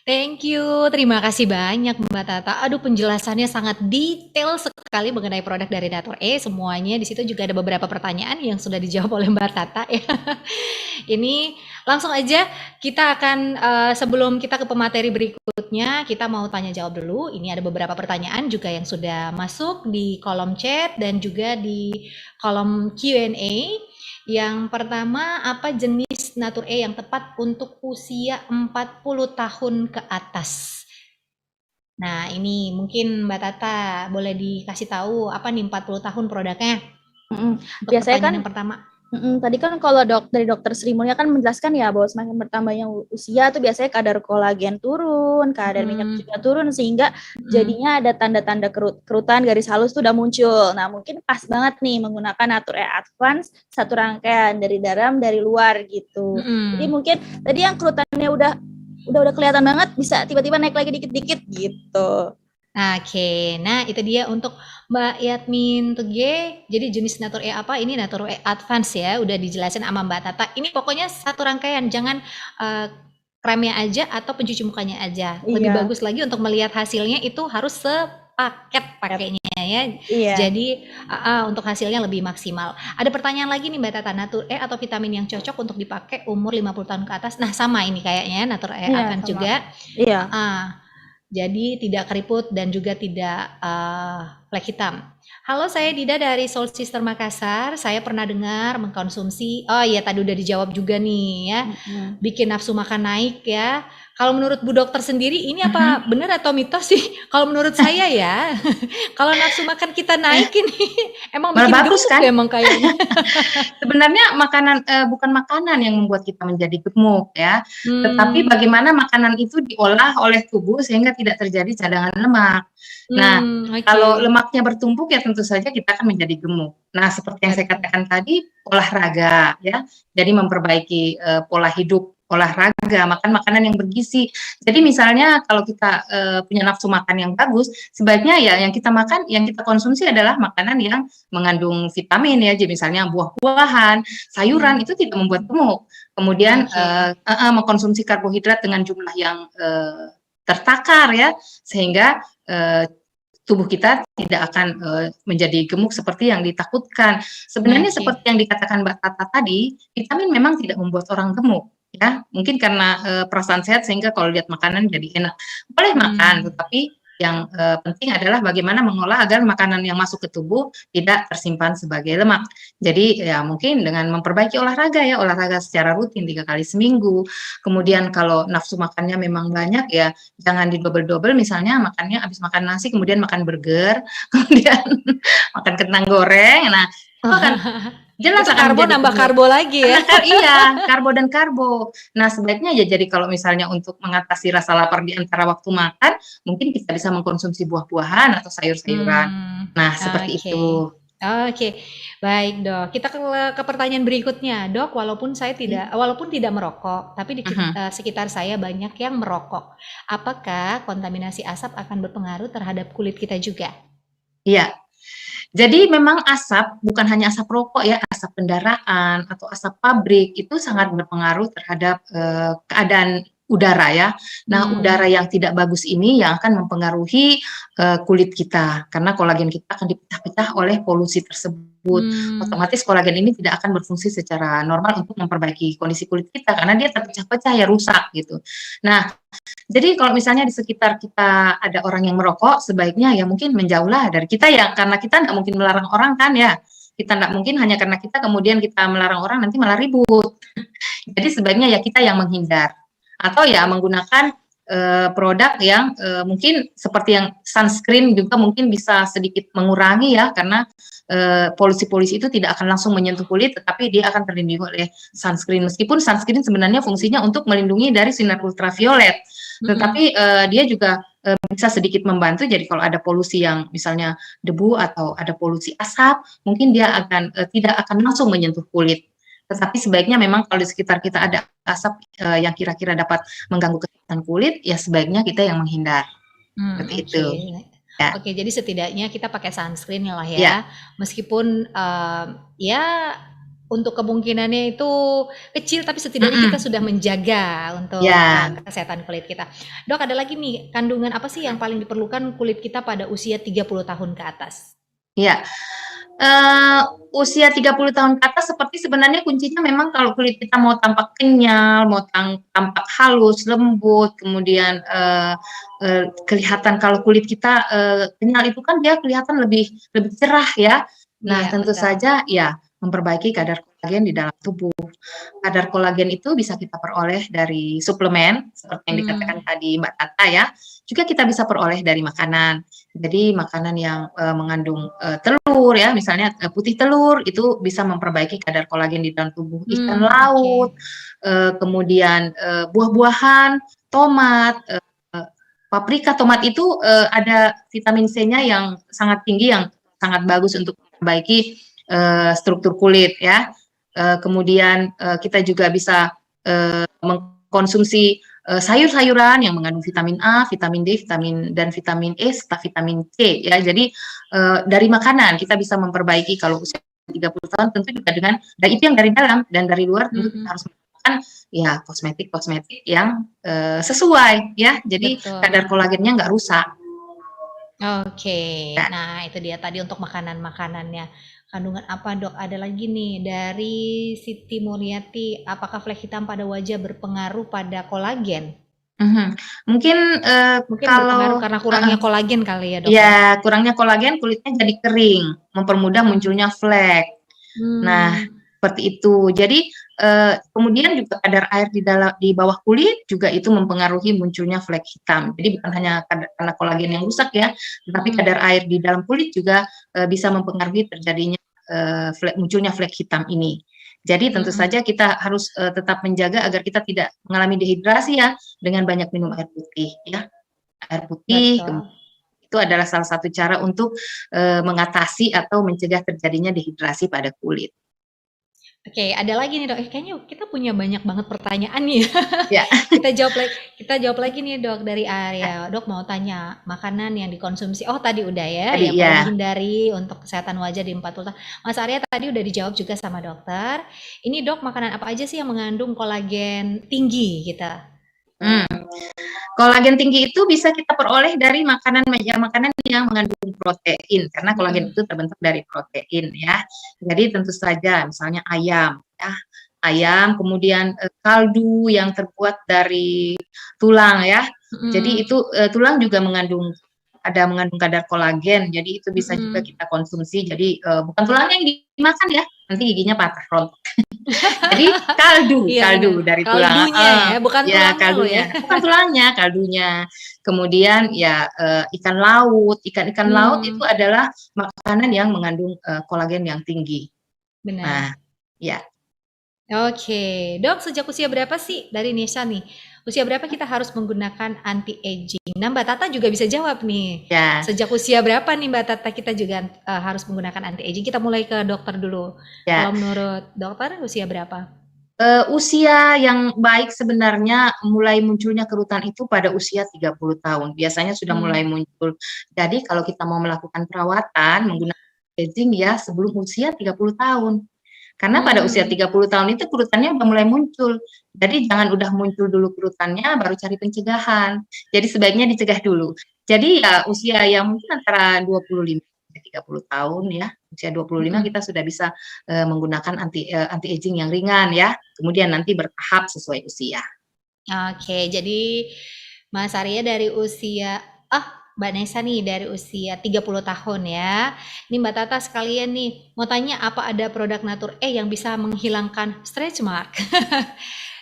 Thank you, terima kasih banyak Mbak Tata. Aduh penjelasannya sangat detail sekali mengenai produk dari Natur E. Semuanya di situ juga ada beberapa pertanyaan yang sudah dijawab oleh Mbak Tata ya. Ini langsung aja kita akan sebelum kita ke pemateri berikutnya, kita mau tanya jawab dulu. Ini ada beberapa pertanyaan juga yang sudah masuk di kolom chat dan juga di kolom Q&A. Yang pertama, apa jenis Natur E yang tepat untuk usia 40 tahun ke atas? Nah, ini mungkin Mbak Tata boleh dikasih tahu apa nih 40 tahun produknya? Untuk Biasanya kan yang pertama. Tadi kan kalau dari dokter Sri Mulia kan menjelaskan ya bahwa semakin bertambahnya usia tuh biasanya kadar kolagen turun, kadar minyak juga turun, sehingga jadinya ada tanda-tanda kerutan, garis halus tuh udah muncul. Nah mungkin pas banget nih menggunakan Natur E Advance satu rangkaian dari dalam dari luar gitu. Jadi mungkin tadi yang kerutannya udah kelihatan banget, bisa tiba-tiba naik lagi dikit-dikit gitu. Oke, nah itu dia untuk Mbak Yatmin Tuge. Jadi jenis Natur E apa? Ini Natur E Advance ya, udah dijelasin sama Mbak Tata. Ini pokoknya satu rangkaian, jangan kremnya aja atau pencuci mukanya aja. Lebih bagus lagi untuk melihat hasilnya itu harus sepaket pakainya ya. Jadi untuk hasilnya lebih maksimal. Ada pertanyaan lagi nih Mbak Tata, Natur E atau vitamin yang cocok untuk dipakai umur 50 tahun ke atas? Nah sama ini kayaknya Natur E Advance juga. Iya. Jadi tidak keriput dan juga tidak flek hitam. Halo, saya Dida dari Soul Sister Makassar. Saya pernah dengar mengkonsumsi, oh iya tadi udah dijawab juga nih ya, bikin nafsu makan naik ya. Kalau menurut Bu Dokter sendiri ini apa benar atau mitos sih? Kalau menurut saya ya, kalau nafsu makan kita naik ini emang bikin bagus gemuk kan? ya emang kayaknya. Sebenarnya makanan bukan makanan yang membuat kita menjadi gemuk ya, tetapi bagaimana makanan itu diolah oleh tubuh sehingga tidak terjadi cadangan lemak. Nah, kalau lemaknya bertumpuk ya tentu saja kita akan menjadi gemuk. Nah, seperti yang saya katakan tadi, olahraga ya, jadi memperbaiki pola hidup, olahraga, makan makanan yang bergizi. Jadi misalnya kalau kita punya nafsu makan yang bagus, sebaiknya ya yang kita makan, yang kita konsumsi adalah makanan yang mengandung vitamin ya, jadi misalnya buah-buahan, sayuran itu tidak membuat gemuk. Kemudian mengkonsumsi karbohidrat dengan jumlah yang tertakar ya, sehingga tubuh kita tidak akan menjadi gemuk seperti yang ditakutkan. Sebenarnya Oke. seperti yang dikatakan Mbak Tata tadi, vitamin memang tidak membuat orang gemuk ya. Mungkin karena perasaan sehat sehingga kalau lihat makanan jadi enak. Boleh makan, tetapi yang penting adalah bagaimana mengolah agar makanan yang masuk ke tubuh tidak tersimpan sebagai lemak. Jadi ya mungkin dengan memperbaiki olahraga ya, olahraga secara rutin 3 kali seminggu. Kemudian kalau nafsu makannya memang banyak ya, jangan didobel-dobel, misalnya makannya habis makan nasi kemudian makan burger, kemudian makan kentang goreng. Nah, itu akan jelas Itu akan karbo menjadi nambah gemuk. karbo lagi ya. Iya, karbo dan karbo. Nah, sebaiknya ya jadi kalau misalnya untuk mengatasi rasa lapar di antara waktu makan, mungkin kita bisa mengkonsumsi buah-buahan atau sayur-sayuran. Nah, seperti Oke. itu. Oke, baik Dok. Kita ke pertanyaan berikutnya, Dok. Walaupun tidak merokok, tapi di sekitar saya banyak yang merokok. Apakah kontaminasi asap akan berpengaruh terhadap kulit kita juga? Iya. Jadi memang asap, bukan hanya asap rokok ya, asap kendaraan atau asap pabrik itu sangat berpengaruh terhadap keadaan udara ya. Nah, udara yang tidak bagus ini yang akan mempengaruhi kulit kita karena kolagen kita akan dipecah-pecah oleh polusi tersebut. Otomatis kolagen ini tidak akan berfungsi secara normal untuk memperbaiki kondisi kulit kita karena dia terpecah-pecah ya, rusak gitu. Nah, jadi kalau misalnya di sekitar kita ada orang yang merokok, sebaiknya ya mungkin menjauhlah dari kita ya, karena kita nggak mungkin melarang orang kan ya. Kita nggak mungkin hanya karena kita kemudian kita melarang orang nanti malah ribut. Jadi sebaiknya ya kita yang menghindar. Atau ya menggunakan produk yang mungkin seperti yang sunscreen juga mungkin bisa sedikit mengurangi ya, karena polusi-polusi itu tidak akan langsung menyentuh kulit, tetapi dia akan terlindungi oleh sunscreen. Meskipun sunscreen sebenarnya fungsinya untuk melindungi dari sinar ultraviolet, tetapi dia juga bisa sedikit membantu. Jadi kalau ada polusi yang misalnya debu atau ada polusi asap, mungkin dia akan tidak akan langsung menyentuh kulit. Tetapi sebaiknya memang kalau di sekitar kita ada asap yang kira-kira dapat mengganggu kesehatan kulit, ya sebaiknya kita yang menghindar. Seperti itu. Ya. Oke, jadi setidaknya kita pakai sunscreen lah ya. Ya. Meskipun ya untuk kemungkinannya itu kecil, tapi setidaknya kita sudah menjaga untuk kesehatan kulit kita. Dok, ada lagi nih, kandungan apa sih yang paling diperlukan kulit kita pada usia 30 tahun ke atas? Ya. Usia 30 tahun ke atas seperti sebenarnya kuncinya memang kalau kulit kita mau tampak kenyal, mau tampak halus, lembut, kemudian kelihatan kalau kulit kita kenyal itu kan dia kelihatan lebih cerah ya. Nah, tentu saja ya memperbaiki kadar kolagen di dalam tubuh. Kadar kolagen itu bisa kita peroleh dari suplemen seperti yang dikatakan tadi Mbak Tata ya. Juga kita bisa peroleh dari makanan. Jadi makanan yang mengandung telur ya, misalnya putih telur itu bisa memperbaiki kadar kolagen di dalam tubuh. Ikan laut, kemudian buah-buahan, tomat, paprika. Tomat itu ada vitamin C-nya yang sangat tinggi, yang sangat bagus untuk memperbaiki struktur kulit ya. Kemudian kita juga bisa mengkonsumsi sayur-sayuran yang mengandung vitamin A, vitamin D, dan vitamin E serta vitamin C ya. Jadi dari makanan kita bisa memperbaiki kalau usia 30 tahun, tentu juga dengan itu yang dari dalam, dan dari luar tentu kita harus menggunakan ya kosmetik yang sesuai ya. Jadi kadar kolagennya nggak rusak. Oke. Nah, itu dia tadi untuk makanan-makanannya. Kandungan apa Dok? Ada lagi nih dari Siti Muriati, apakah flek hitam pada wajah berpengaruh pada kolagen? Mungkin kalau berpengaruh karena kurangnya kolagen kali ya Dok? Ya, kurangnya kolagen kulitnya jadi kering, mempermudah munculnya flek. Nah, seperti itu. Jadi kemudian juga kadar air di bawah kulit juga itu mempengaruhi munculnya flek hitam. Jadi bukan hanya karena kolagen yang rusak ya, tetapi kadar air di dalam kulit juga bisa mempengaruhi terjadinya munculnya flek hitam ini. Jadi tentu saja kita harus tetap menjaga agar kita tidak mengalami dehidrasi ya, dengan banyak minum air putih ya. Air putih itu adalah salah satu cara untuk mengatasi atau mencegah terjadinya dehidrasi pada kulit. Oke, ada lagi nih Dok. Kayaknya kita punya banyak banget pertanyaan nih. Ya. kita jawab lagi nih Dok dari Arya. Dok mau tanya, makanan yang dikonsumsi, tadi udah ya, yang perlu hindari untuk kesehatan wajah di 40 tahun. Mas Arya tadi udah dijawab juga sama dokter. Ini Dok, makanan apa aja sih yang mengandung kolagen tinggi kita? Kolagen tinggi itu bisa kita peroleh dari makanan yang mengandung protein, karena kolagen itu terbentuk dari protein ya. Jadi tentu saja misalnya ayam ya, ayam, kemudian kaldu yang terbuat dari tulang ya. Jadi itu tulang juga mengandung kadar kolagen, jadi itu bisa juga kita konsumsi. Jadi bukan tulangnya yang dimakan ya, nanti giginya patah rontok. Jadi kaldu Iya, benar. dari tulang. Kaldunya ya, bukan Ya, tulangnya loh kaldunya. ya. Bukan tulangnya, kaldunya. Kemudian ya ikan laut. Ikan laut itu adalah makanan yang mengandung kolagen yang tinggi. Benar. Nah, ya. Oke, Dok, sejak usia berapa sih dari Nisha nih? Usia berapa kita harus menggunakan anti-aging? Nah, Mbak Tata juga bisa jawab nih. Ya. Sejak usia berapa nih Mbak Tata kita juga harus menggunakan anti-aging? Kita mulai ke dokter dulu. Ya. Kalau menurut dokter usia berapa? Usia yang baik sebenarnya mulai munculnya kerutan itu pada usia 30 tahun. Biasanya sudah mulai muncul. Jadi kalau kita mau melakukan perawatan menggunakan anti-aging ya sebelum usia 30 tahun. Karena pada usia 30 tahun itu kerutannya udah mulai muncul. Jadi jangan udah muncul dulu kerutannya baru cari pencegahan. Jadi sebaiknya dicegah dulu. Jadi ya usia yang mungkin antara 25 sampai 30 tahun ya. Usia 25 kita sudah bisa menggunakan anti-aging yang ringan ya. Kemudian nanti bertahap sesuai usia. Oke, jadi Mas Arya dari usia Mbak Nesa nih dari usia 30 tahun ya. Ini Mbak Tata sekalian nih, mau tanya apa ada produk Natur yang bisa menghilangkan stretch mark?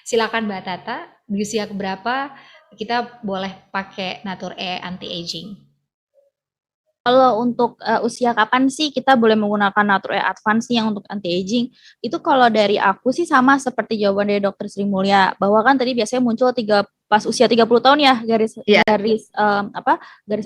Silakan Mbak Tata, di usia berapa kita boleh pakai Natur anti-aging? Kalau untuk usia kapan sih kita boleh menggunakan Natur Advance yang untuk anti-aging? Itu kalau dari aku sih sama seperti jawaban dari Dokter Sri Mulya, bahwa kan tadi biasanya muncul pas usia 30 tahun ya garis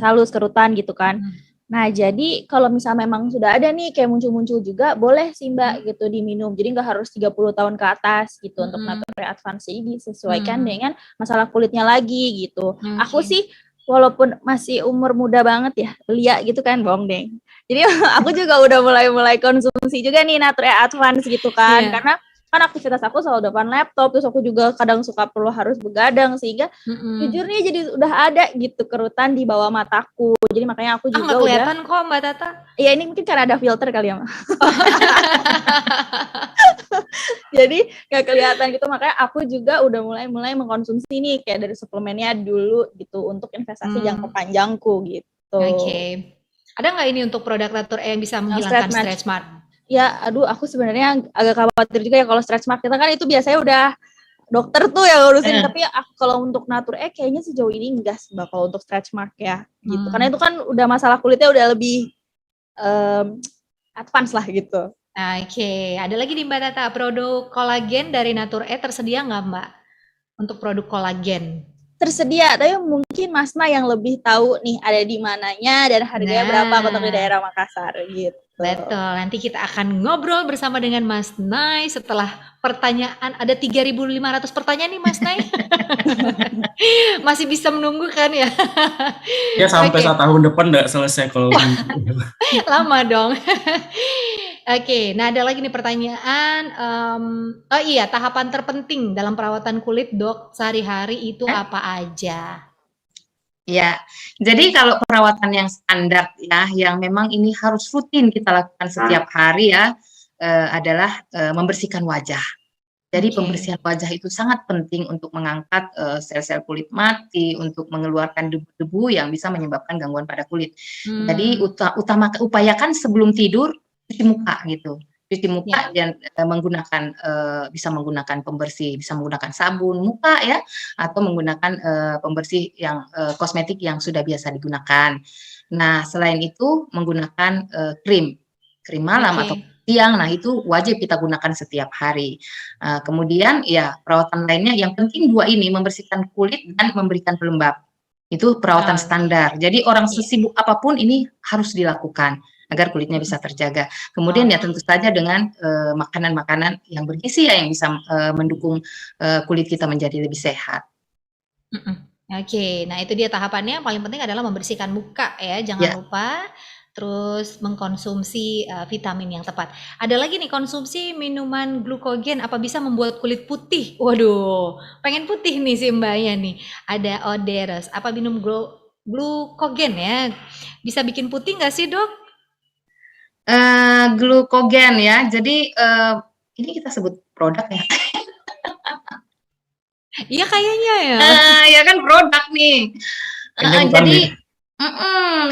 halus kerutan gitu kan. Nah, jadi kalau misalnya memang sudah ada nih kayak muncul-muncul juga boleh sih Mbak gitu diminum. Jadi nggak harus 30 tahun ke atas gitu untuk Natur Advance ini disesuaikan dengan masalah kulitnya lagi gitu. Aku sih walaupun masih umur muda banget ya, Lia gitu kan, bohong deh. Jadi aku juga udah mulai konsumsi juga nih Natur Advance gitu kan, karena kan aktivitas aku selalu depan laptop, terus aku juga kadang suka perlu harus begadang sehingga jujurnya jadi udah ada gitu kerutan di bawah mataku. Jadi makanya aku juga nggak kelihatan kok Mbak Tata. Iya ini mungkin karena ada filter kali ya Mbak. Jadi nggak kelihatan gitu, makanya aku juga udah mulai mengkonsumsi nih kayak dari suplemennya dulu gitu untuk investasi jangka panjangku gitu. Oke. Ada nggak ini untuk produk Natur yang bisa menghilangkan stretch mark? Ya, aduh aku sebenarnya agak khawatir juga ya kalau stretch mark kita kan itu biasanya udah dokter tuh yang ngurusin, tapi kalau untuk Natur kayaknya sejauh ini enggak sih Mbak kalau untuk stretch mark ya gitu. Karena itu kan udah masalah kulitnya udah lebih advance lah gitu. Oke, ada lagi nih Mbak Tata, produk kolagen dari Natur tersedia nggak Mbak? Untuk produk kolagen? Tersedia, tapi mungkin Masna yang lebih tahu nih ada di mananya dan harganya berapa untuk di daerah Makassar gitu. Betul, nanti kita akan ngobrol bersama dengan Mas Nay setelah pertanyaan, ada 3.500 pertanyaan nih Mas Nay. Masih bisa menunggu kan ya? Ya sampai 1 tahun depan nggak selesai kalau lama dong. Oke, nah ada lagi nih pertanyaan. Oh iya, tahapan terpenting dalam perawatan kulit Dok sehari-hari itu apa aja? Ya, jadi kalau perawatan yang standar ya, yang memang ini harus rutin kita lakukan setiap hari ya, adalah membersihkan wajah. Jadi pembersihan wajah itu sangat penting untuk mengangkat sel-sel kulit mati, untuk mengeluarkan debu-debu yang bisa menyebabkan gangguan pada kulit. Jadi upayakan sebelum tidur cuci muka gitu. Cuci muka dan bisa menggunakan pembersih, bisa menggunakan sabun muka ya, atau menggunakan pembersih yang kosmetik yang sudah biasa digunakan. Nah, selain itu menggunakan krim malam atau siang. Nah, itu wajib kita gunakan setiap hari. Kemudian ya perawatan lainnya yang penting 2 ini, membersihkan kulit dan memberikan pelembab. Itu perawatan standar. Jadi orang sesibuk apapun ini harus dilakukan agar kulitnya bisa terjaga. Kemudian ya tentu saja dengan makanan-makanan yang bergizi ya yang bisa mendukung kulit kita menjadi lebih sehat. Oke, nah itu dia tahapannya. Paling penting adalah membersihkan muka ya, jangan lupa. terus mengkonsumsi vitamin yang tepat. Ada lagi nih, konsumsi minuman glukogen apa bisa membuat kulit putih? Waduh, pengen putih nih si mbaknya nih. Ada Oderes, apa minum glukogen ya? Bisa bikin putih nggak sih dok? Glukogen ya. Jadi ini kita sebut produk ya. Iya kayaknya ya. Ya kan produk nih. Kayaknya bukan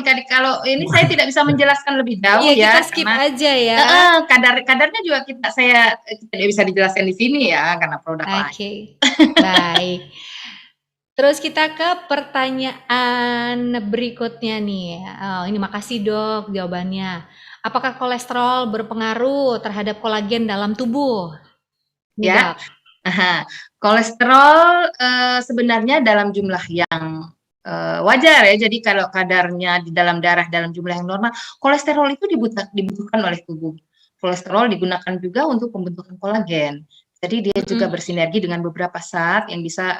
Jadi nih. kalau ini saya tidak bisa menjelaskan lebih jauh Iya, ya, kita skip karena aja ya. kadarnya juga saya tidak bisa dijelaskan di sini ya, karena produk lain. Oke, baik. Terus kita ke pertanyaan berikutnya nih. Oh, ini makasih dok jawabannya. Apakah kolesterol berpengaruh terhadap kolagen dalam tubuh? Nih, Ya. Dok. Kolesterol sebenarnya dalam jumlah yang wajar ya. Jadi kalau kadarnya di dalam darah dalam jumlah yang normal, kolesterol itu dibutuhkan oleh tubuh. Kolesterol digunakan juga untuk pembentukan kolagen. Jadi dia juga bersinergi dengan beberapa zat yang bisa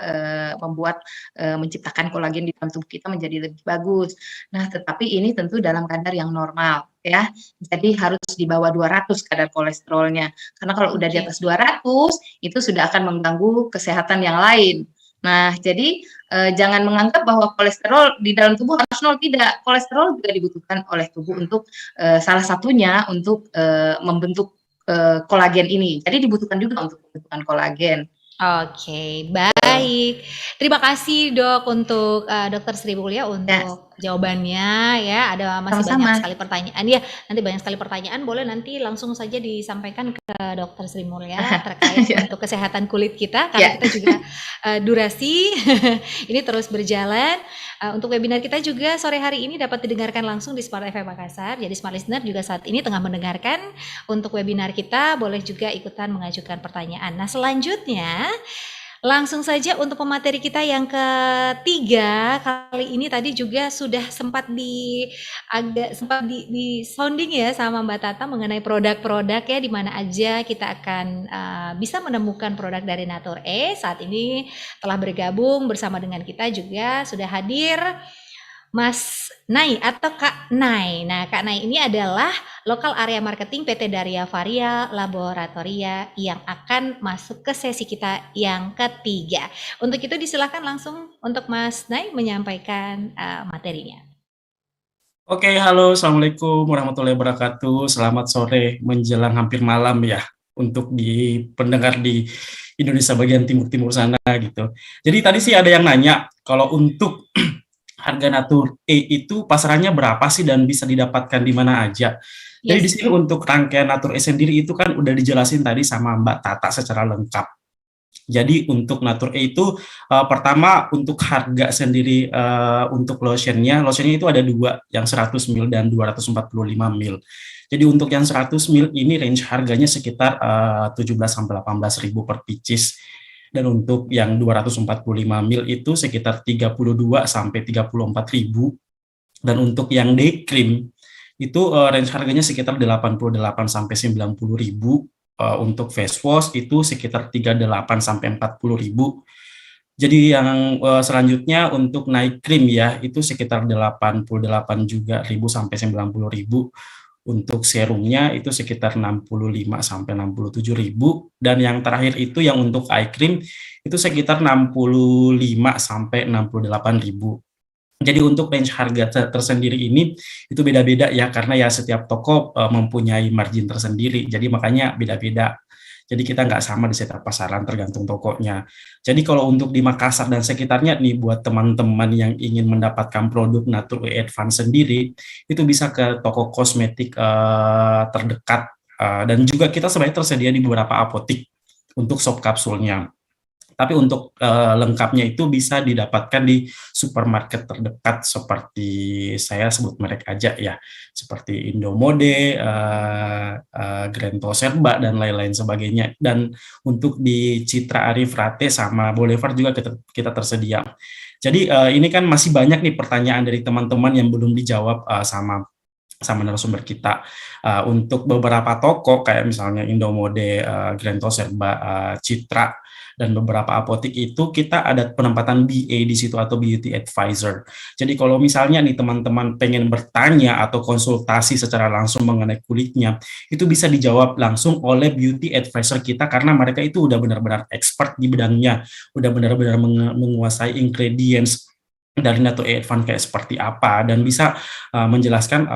membuat menciptakan kolagen di dalam tubuh kita menjadi lebih bagus. Nah, tetapi ini tentu dalam kadar yang normal ya. Jadi harus di bawah 200 kadar kolesterolnya. Karena kalau udah di atas 200 itu sudah akan mengganggu kesehatan yang lain. Nah, jadi jangan menganggap bahwa kolesterol di dalam tubuh harus nol. Tidak, kolesterol juga dibutuhkan oleh tubuh untuk salah satunya untuk membentuk kolagen ini. Jadi dibutuhkan juga untuk pembentukan kolagen. Oke, baik. Terima kasih dok untuk Dokter Sri Mulia untuk jawabannya ya. Ada masih Sama-sama. banyak sekali pertanyaan ya. Nanti banyak sekali pertanyaan, boleh nanti langsung saja disampaikan ke Dokter Sri Mulia terkait untuk kesehatan kulit kita karena kita juga durasi ini terus berjalan. Untuk webinar kita juga sore hari ini dapat didengarkan langsung di Smart FM Makassar. Jadi Smart Listener juga saat ini tengah mendengarkan untuk webinar kita, boleh juga ikutan mengajukan pertanyaan. Nah, selanjutnya langsung saja untuk pemateri kita yang ketiga kali ini tadi juga sudah sempat di sounding ya sama Mbak Tata mengenai produk-produk ya di mana aja kita akan bisa menemukan produk dari Natur E. Saat ini telah bergabung bersama dengan kita juga sudah hadir Mas Nai atau Kak Nai. Nah, Kak Nai ini adalah Lokal Area Marketing PT Daria Varia Laboratoria yang akan masuk ke sesi kita yang ketiga. Untuk itu disilakan langsung untuk Mas Nai menyampaikan materinya. Oke, halo, Assalamualaikum warahmatullahi wabarakatuh. Selamat sore menjelang hampir malam ya untuk di pendengar di Indonesia bagian timur-timur sana gitu. Jadi tadi sih ada yang nanya kalau untuk harga Natur E itu pasarannya berapa sih dan bisa didapatkan di mana aja. Jadi di sini untuk rangkaian Natur E sendiri itu kan udah dijelasin tadi sama Mbak Tata secara lengkap. Jadi untuk Natur E itu pertama untuk harga sendiri untuk lotionnya itu ada dua, yang 100 ml dan 245 ml. Jadi untuk yang 100 ml ini range harganya sekitar 17-18 ribu per pieces. Dan untuk yang 245 ml itu sekitar 32 sampai 34 ribu. Dan untuk yang day cream itu range harganya sekitar 88 sampai 90 ribu. Untuk face wash itu sekitar 38 sampai 40 ribu. Jadi yang selanjutnya untuk night cream ya itu sekitar 88 juga ribu sampai 90 ribu. Untuk serumnya itu sekitar 65 sampai 67 ribu, dan yang terakhir itu yang untuk eye cream itu sekitar 65 sampai 68 ribu. Jadi untuk range harga tersendiri ini itu beda-beda ya, karena ya setiap toko mempunyai margin tersendiri, jadi makanya beda-beda. Jadi kita nggak sama di setiap pasaran tergantung tokonya. Jadi kalau untuk di Makassar dan sekitarnya nih buat teman-teman yang ingin mendapatkan produk Natur E Advance sendiri, itu bisa ke toko kosmetik terdekat dan juga kita sebenarnya tersedia di beberapa apotik untuk shop kapsulnya. Tapi untuk lengkapnya itu bisa didapatkan di supermarket terdekat seperti saya sebut merek aja ya, seperti Indomode, Grento Serba, dan lain-lain sebagainya. Dan untuk di Citra Arif Rate sama Boulevard juga kita tersedia. Jadi ini kan masih banyak nih pertanyaan dari teman-teman yang belum dijawab sama narasumber kita. Untuk beberapa toko kayak misalnya Indomode, Grento Serba, Citra, dan beberapa apotek itu kita ada penempatan BA di situ atau beauty advisor. Jadi kalau misalnya nih teman-teman pengen bertanya atau konsultasi secara langsung mengenai kulitnya, itu bisa dijawab langsung oleh beauty advisor kita karena mereka itu udah benar-benar expert di bidangnya, udah benar-benar menguasai ingredients dari Natur Advance kayak seperti apa dan bisa menjelaskan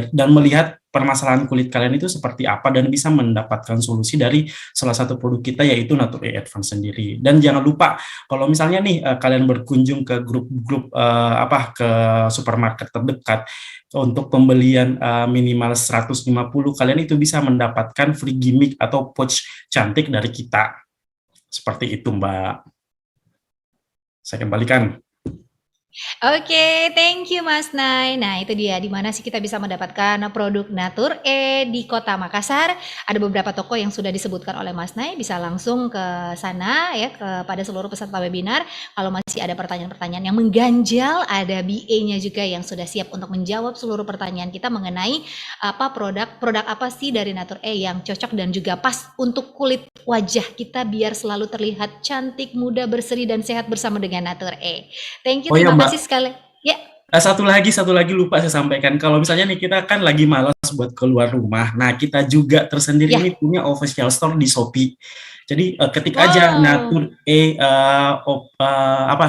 dan melihat permasalahan kulit kalian itu seperti apa dan bisa mendapatkan solusi dari salah satu produk kita yaitu Natur Advance sendiri. Dan jangan lupa kalau misalnya nih kalian berkunjung ke grup-grup ke supermarket terdekat untuk pembelian minimal 150, kalian itu bisa mendapatkan free gimmick atau pouch cantik dari kita. Seperti itu, Mbak. Saya kembalikan. Oke, thank you Mas Nay. Nah, itu dia di mana sih kita bisa mendapatkan produk Natur di Kota Makassar. Ada beberapa toko yang sudah disebutkan oleh Mas Nay, bisa langsung ke sana ya kepada seluruh peserta webinar. Kalau masih ada pertanyaan-pertanyaan yang mengganjal, ada BA-nya juga yang sudah siap untuk menjawab seluruh pertanyaan kita mengenai produk apa sih dari Natur yang cocok dan juga pas untuk kulit wajah kita biar selalu terlihat cantik, muda, berseri dan sehat bersama dengan Natur Thank you, terima kasih sekali. Ya. Satu lagi lupa saya sampaikan. Kalau misalnya nih kita kan lagi malas buat keluar rumah. Nah, kita juga tersendiri ini punya official store di Shopee. Jadi ketik aja Natur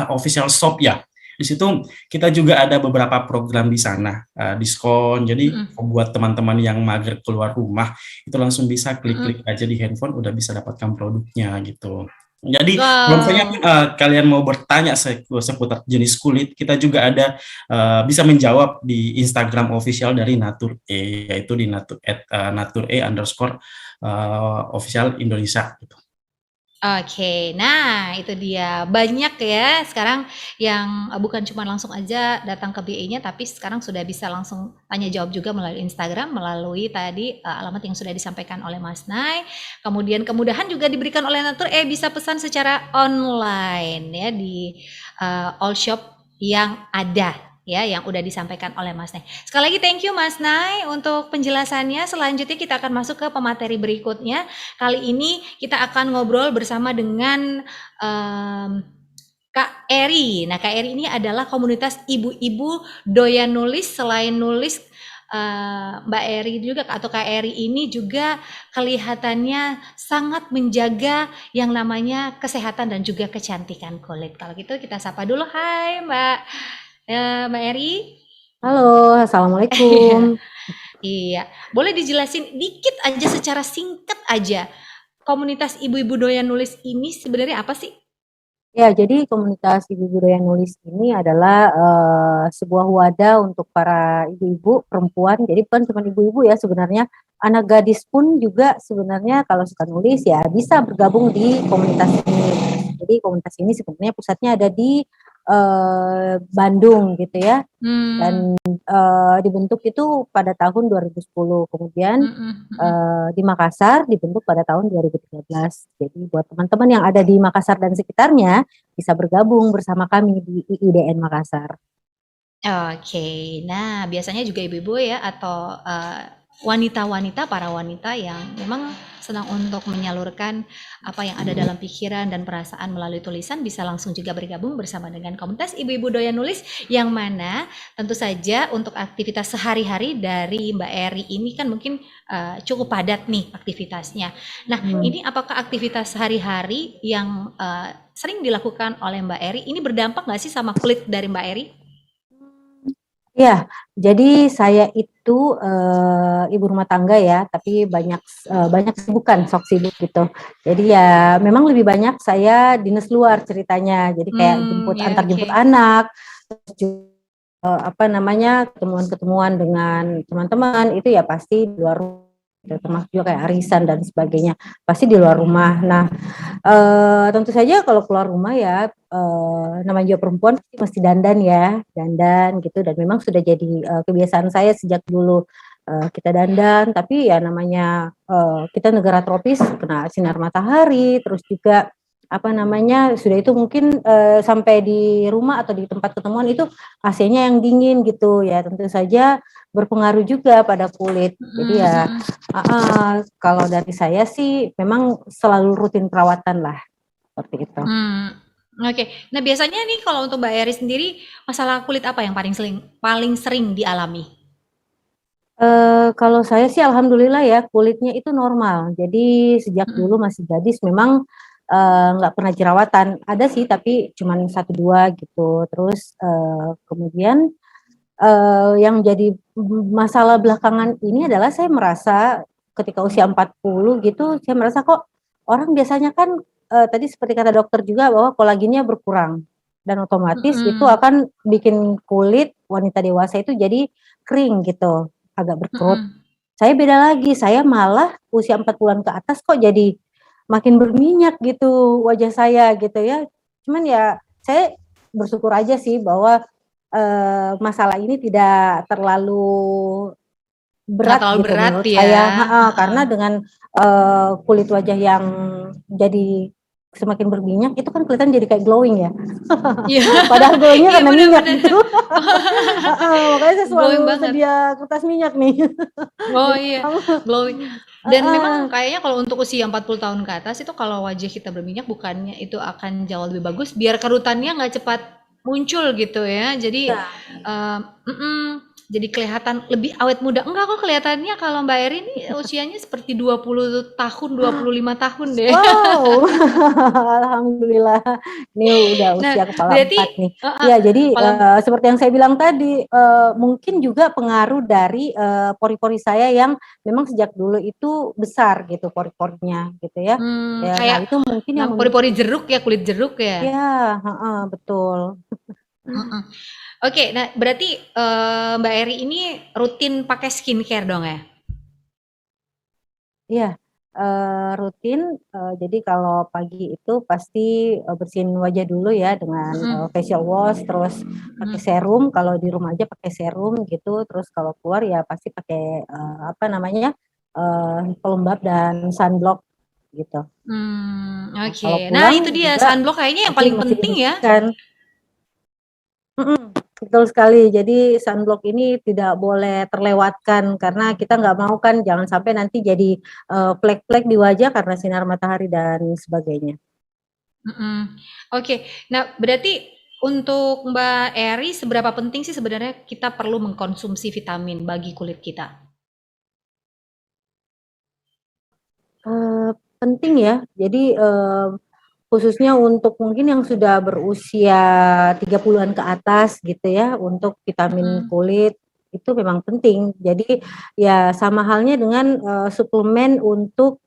official shop ya. Di situ kita juga ada beberapa program di sana, diskon. Jadi buat teman-teman yang mager keluar rumah itu langsung bisa klik-klik aja di handphone udah bisa dapatkan produknya gitu. Jadi kalau misalnya kalian mau bertanya seputar jenis kulit, kita juga ada bisa menjawab di Instagram official dari Natur yaitu di @nature_official Indonesia gitu. Oke, nah itu dia banyak ya sekarang yang bukan cuma langsung aja datang ke BA-nya tapi sekarang sudah bisa langsung tanya jawab juga melalui Instagram, melalui tadi alamat yang sudah disampaikan oleh Mas Nay. Kemudian kemudahan juga diberikan oleh Natur bisa pesan secara online ya di all shop yang ada ya yang udah disampaikan oleh Mas Nay. Sekali lagi thank you Mas Nay untuk penjelasannya. Selanjutnya kita akan masuk ke pemateri berikutnya. Kali ini kita akan ngobrol bersama dengan Kak Eri. Nah, Kak Eri ini adalah komunitas ibu-ibu doyan nulis. Selain nulis, Mbak Eri juga atau Kak Eri ini juga kelihatannya sangat menjaga yang namanya kesehatan dan juga kecantikan kulit. Kalau gitu kita sapa dulu. Hai Mbak Eri. Halo, assalamualaikum. Iya, boleh dijelasin dikit aja secara singkat aja. Komunitas ibu-ibu doyan nulis ini sebenarnya apa sih? Ya, jadi komunitas ibu-ibu doyan nulis ini adalah sebuah wadah untuk para ibu-ibu perempuan. Jadi bukan cuma ibu-ibu ya, sebenarnya anak gadis pun juga sebenarnya kalau suka nulis ya bisa bergabung di komunitas ini. Jadi komunitas ini sebenarnya pusatnya ada di Bandung gitu ya, dan dibentuk itu pada tahun 2010, kemudian di Makassar dibentuk pada tahun 2013. Jadi buat teman-teman yang ada di Makassar dan sekitarnya bisa bergabung bersama kami di IIDN Makassar. Oke, nah biasanya juga ibu-ibu ya atau wanita-wanita, para wanita yang memang senang untuk menyalurkan apa yang ada dalam pikiran dan perasaan melalui tulisan bisa langsung juga bergabung bersama dengan komunitas ibu-ibu doyan nulis yang mana tentu saja untuk aktivitas sehari-hari dari Mbak Eri ini kan mungkin cukup padat nih aktivitasnya. Nah, ini apakah aktivitas sehari-hari yang sering dilakukan oleh Mbak Eri ini berdampak nggak sih sama kulit dari Mbak Eri? Ya, jadi saya itu ibu rumah tangga ya, tapi banyak bukan sok sibuk gitu. Jadi ya memang lebih banyak saya dinas luar ceritanya. Jadi kayak antar jemput anak, terus ketemuan-ketemuan dengan teman-teman itu ya pasti di luar rumah. Termasuk juga kayak arisan dan sebagainya pasti di luar rumah. Nah, tentu saja kalau keluar rumah ya namanya juga perempuan mesti dandan gitu, dan memang sudah jadi kebiasaan saya sejak dulu kita dandan. Tapi ya namanya kita negara tropis kena sinar matahari, terus juga sudah itu mungkin sampai di rumah atau di tempat ketemuan itu AC-nya yang dingin gitu ya, tentu saja berpengaruh juga pada kulit. Jadi ya kalau dari saya sih memang selalu rutin perawatan lah. seperti itu. Oke. Nah, biasanya nih kalau untuk Mbak Eri sendiri, masalah kulit apa yang paling sering dialami? Kalau saya sih alhamdulillah ya kulitnya itu normal. Jadi sejak dulu masih gadis memang, nggak pernah jerawatan. Ada sih tapi cuman 1, 2 gitu. Terus, kemudian, yang jadi masalah belakangan ini adalah saya merasa ketika usia 40 gitu, saya merasa kok orang biasanya kan, tadi seperti kata dokter juga bahwa kolagennya berkurang dan otomatis itu akan bikin kulit wanita dewasa itu jadi kering gitu, agak berkerut. Saya beda lagi, saya malah usia 40-an ke atas kok jadi makin berminyak gitu wajah saya gitu ya. Cuman ya saya bersyukur aja sih bahwa masalah ini tidak terlalu Nggak berat terlalu gitu berat menurut ya? saya, karena dengan, kulit wajah yang jadi semakin berminyak itu kan kelihatan jadi kayak glowing ya. Iya. Padahal glowing-nya Iya, karena bener minyak bener. gitu. Makanya saya selalu Glowing banget. sedia kertas minyak nih. Oh Jadi iya, kamu glowing. Dan memang heeh. kayaknya kalau untuk usia 40 tahun ke atas itu kalau wajah kita berminyak bukannya itu akan jauh lebih bagus, biar kerutannya nggak cepat muncul gitu ya. Jadi, Iya. jadi kelihatan lebih awet muda. Enggak kok kelihatannya kalau Mbak Eri ini usianya seperti 20 tahun, 25 tahun deh. Wow, alhamdulillah. Ini udah Nah, usia kepala berarti 4 nih. heeh, Ya jadi, kepala seperti yang saya bilang tadi, mungkin juga pengaruh dari, pori-pori saya yang memang sejak dulu itu besar gitu pori-porinya gitu ya. Ya, nah kayak itu mungkin yang pori-pori jeruk ya, kulit jeruk ya? ya, heeh, betul. Heeh. Oke, nah berarti, Mbak Eri ini rutin pakai skincare dong ya? Iya, rutin, jadi kalau pagi itu pasti, bersihin wajah dulu ya dengan, facial wash, terus pakai serum, kalau di rumah aja pakai serum gitu, terus kalau keluar ya pasti pakai, apa namanya, pelembab dan sunblock gitu. Nah, Oke. kalau Nah pulang itu dia juga sunblock kayaknya yang pasti paling mesti penting ya? dibersihkan. Betul sekali. Jadi sunblock ini tidak boleh terlewatkan karena kita nggak mau kan jangan sampai nanti jadi, flek-flek di wajah karena sinar matahari dan sebagainya. Oke. Nah berarti untuk Mbak Eri seberapa penting sih sebenarnya kita perlu mengkonsumsi vitamin bagi kulit kita? Penting ya. Jadi, khususnya untuk mungkin yang sudah berusia 30-an ke atas gitu ya, untuk vitamin kulit itu memang penting. Jadi ya sama halnya dengan, suplemen untuk,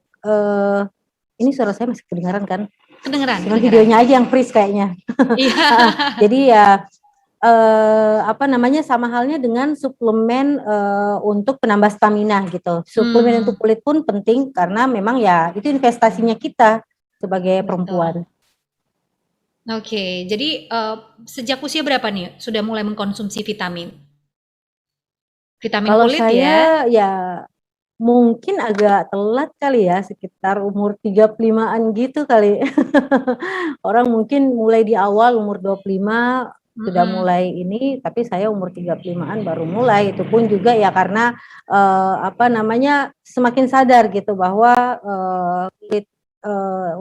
ini suara saya masih kedengaran kan? Kedengeran Cuman kedengeran. videonya aja yang freeze kayaknya. Iya. Jadi ya, apa namanya, sama halnya dengan suplemen, untuk penambah stamina gitu. Suplemen untuk kulit pun penting karena memang ya itu investasinya kita sebagai Betul. perempuan. Oke. Jadi, sejak usia berapa nih sudah mulai mengkonsumsi vitamin? Vitamin Kalau kulit ya? saya ya mungkin agak telat kali ya, sekitar umur 35-an gitu kali. Orang mungkin mulai di awal umur 25 sudah mulai ini, tapi saya umur 35-an baru mulai. Itu pun juga ya karena, apa namanya, semakin sadar gitu bahwa, kulit,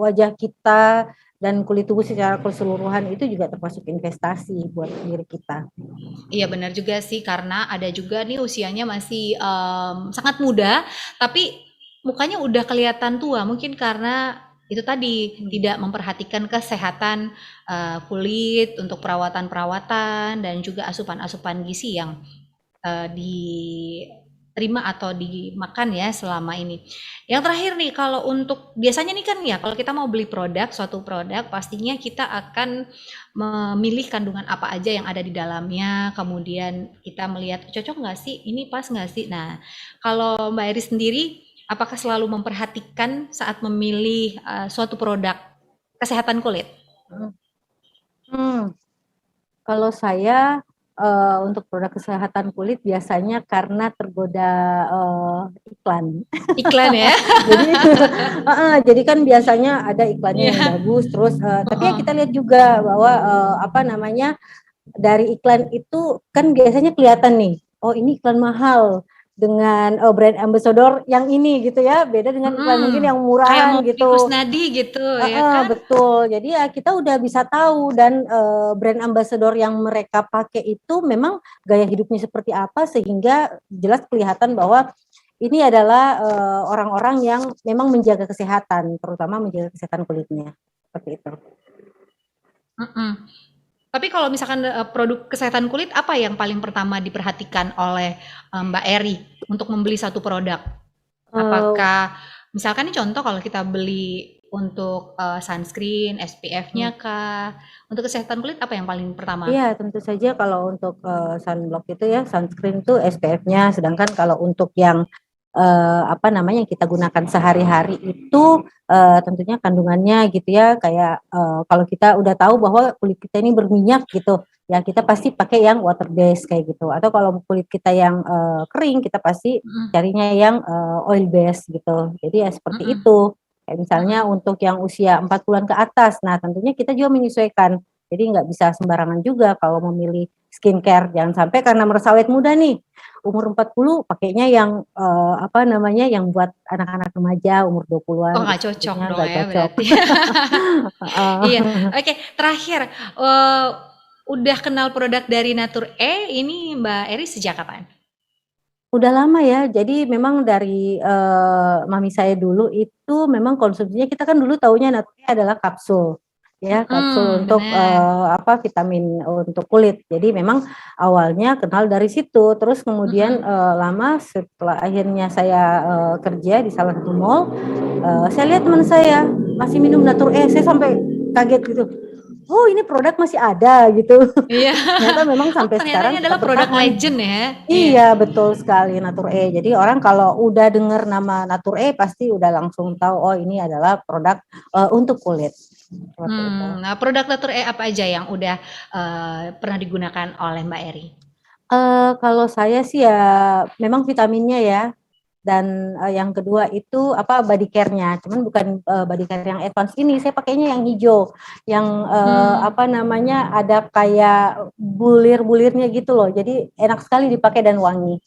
wajah kita dan kulit tubuh secara keseluruhan itu juga termasuk investasi buat diri kita. Iya benar juga sih karena ada juga nih usianya masih, sangat muda, tapi mukanya udah kelihatan tua mungkin karena itu tadi tidak memperhatikan kesehatan, kulit untuk perawatan-perawatan dan juga asupan-asupan gizi yang, diterima atau dimakan ya selama ini. Yang terakhir nih kalau untuk biasanya nih kan ya kalau kita mau beli suatu produk pastinya kita akan memilih kandungan apa aja yang ada di dalamnya, kemudian kita melihat cocok nggak sih, ini pas nggak sih. Nah, kalau Mbak Eri sendiri, apakah selalu memperhatikan saat memilih suatu produk kesehatan kulit? Kalau saya, untuk produk kesehatan kulit biasanya karena tergoda, iklan. Iklan ya? Jadi jadi kan biasanya ada iklannya yang bagus terus, tapi ya kita lihat juga bahwa, apa namanya, dari iklan itu kan biasanya kelihatan nih, oh ini iklan mahal, dengan brand ambassador yang ini gitu ya, beda dengan iklan mungkin yang Kayak murahan mau beli gitu. Kusnadi gitu ya kan? Betul. Jadi ya kita udah bisa tahu dan brand ambassador yang mereka pakai itu memang gaya hidupnya seperti apa sehingga jelas kelihatan bahwa ini adalah orang-orang yang memang menjaga kesehatan, terutama menjaga kesehatan kulitnya. Seperti itu. Tapi kalau misalkan produk kesehatan kulit apa yang paling pertama diperhatikan oleh Mbak Eri untuk membeli satu produk? Apakah misalkan nih contoh kalau kita beli untuk sunscreen, SPF-nya kah? Untuk kesehatan kulit apa yang paling pertama? Iya, tentu saja kalau untuk sunblock itu ya, sunscreen itu SPF-nya, sedangkan kalau untuk yang apa namanya yang kita gunakan sehari-hari itu tentunya kandungannya gitu ya, kayak kalau kita udah tahu bahwa kulit kita ini berminyak gitu, ya kita pasti pakai yang water based kayak gitu. Atau kalau kulit kita yang kering, kita pasti carinya yang oil based gitu. Jadi ya seperti itu. Kayak misalnya untuk yang usia 4 bulan ke atas, nah tentunya kita juga menyesuaikan. Jadi nggak bisa sembarangan juga kalau memilih skincare, jangan sampai karena merasa awet muda nih, umur 40 pakainya yang apa namanya, yang buat anak-anak remaja umur 20-an. Oh nggak cocok Tentunya dong nggak ya cocok. berarti. Iya, oke. Terakhir, udah kenal produk dari Natur E ini Mbak Eri sejak kapan? Udah lama ya, jadi memang dari mami saya dulu itu memang konsumsinya kita kan dulu taunya Natur E adalah kapsul. Ya, kapsul untuk Benar. apa vitamin untuk kulit. Jadi memang awalnya kenal dari situ. Terus kemudian lama setelah akhirnya saya kerja di salah satu mall, saya lihat teman saya masih minum Natur E. Saya sampai kaget gitu. Oh, ini produk masih ada gitu. Iya. Ternyata memang Oh sampai ternyata ini sekarang adalah tetap produk bertahan. legend ya? Iya, betul sekali Natur E. Jadi orang kalau udah dengar nama Natur E pasti udah langsung tahu oh ini adalah produk untuk kulit. Seperti itu. Nah produk Natur E apa aja yang udah pernah digunakan oleh Mbak Eri? Kalau saya sih ya memang vitaminnya ya. Dan yang kedua itu apa body care-nya. Cuman bukan body care yang advance ini, saya pakainya yang hijau. Yang apa namanya ada kayak bulir-bulirnya gitu loh. Jadi enak sekali dipakai dan wangi.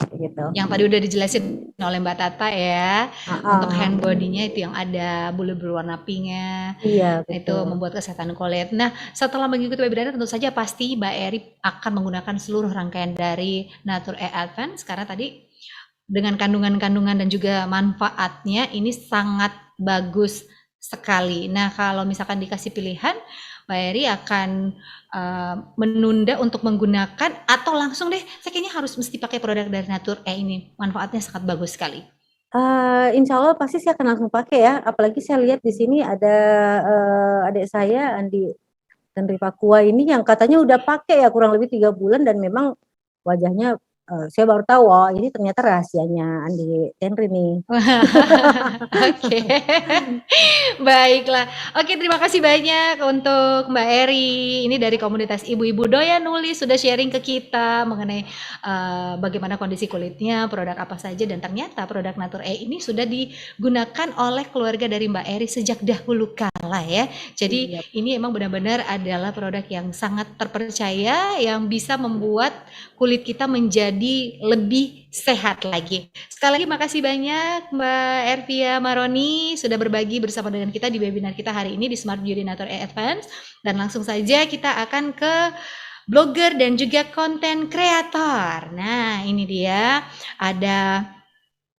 Gitu. Yang tadi udah dijelasin oleh Mbak Tata ya, untuk hand body-nya itu yang ada bulir berwarna pink-nya, Iya, itu betul. membuat kesehatan kulit. Nah, setelah mengikuti webinar tentu saja pasti Mbak Eri akan menggunakan seluruh rangkaian dari Natur E Advance karena tadi dengan kandungan-kandungan dan juga manfaatnya ini sangat bagus sekali. Nah, kalau misalkan dikasih pilihan, Mbak Eri akan menunda untuk menggunakan atau langsung deh, saya kayaknya harus mesti pakai produk dari Natur E ini, manfaatnya sangat bagus sekali. Insya Allah pasti saya akan langsung pakai ya, apalagi saya lihat di sini ada adik saya Andi Papua ini yang katanya udah pakai ya kurang lebih 3 bulan dan memang wajahnya saya baru tahu oh ini ternyata rahasianya Andi Henry nih. Oke. Baiklah. Oke, terima kasih banyak untuk Mbak Eri. Ini dari komunitas ibu-ibu doyan nulis sudah sharing ke kita mengenai bagaimana kondisi kulitnya, produk apa saja dan ternyata produk Natur E ini sudah digunakan oleh keluarga dari Mbak Eri sejak dahulu kala ya. Jadi ini emang benar-benar adalah produk yang sangat terpercaya yang bisa membuat kulit kita menjadi lebih sehat lagi. Sekali lagi makasih banyak Mbak Ervia Maroni sudah berbagi bersama dengan kita di webinar kita hari ini di Smart Beauty Natur E Advance dan langsung saja kita akan ke blogger dan juga konten kreator. Nah, ini dia ada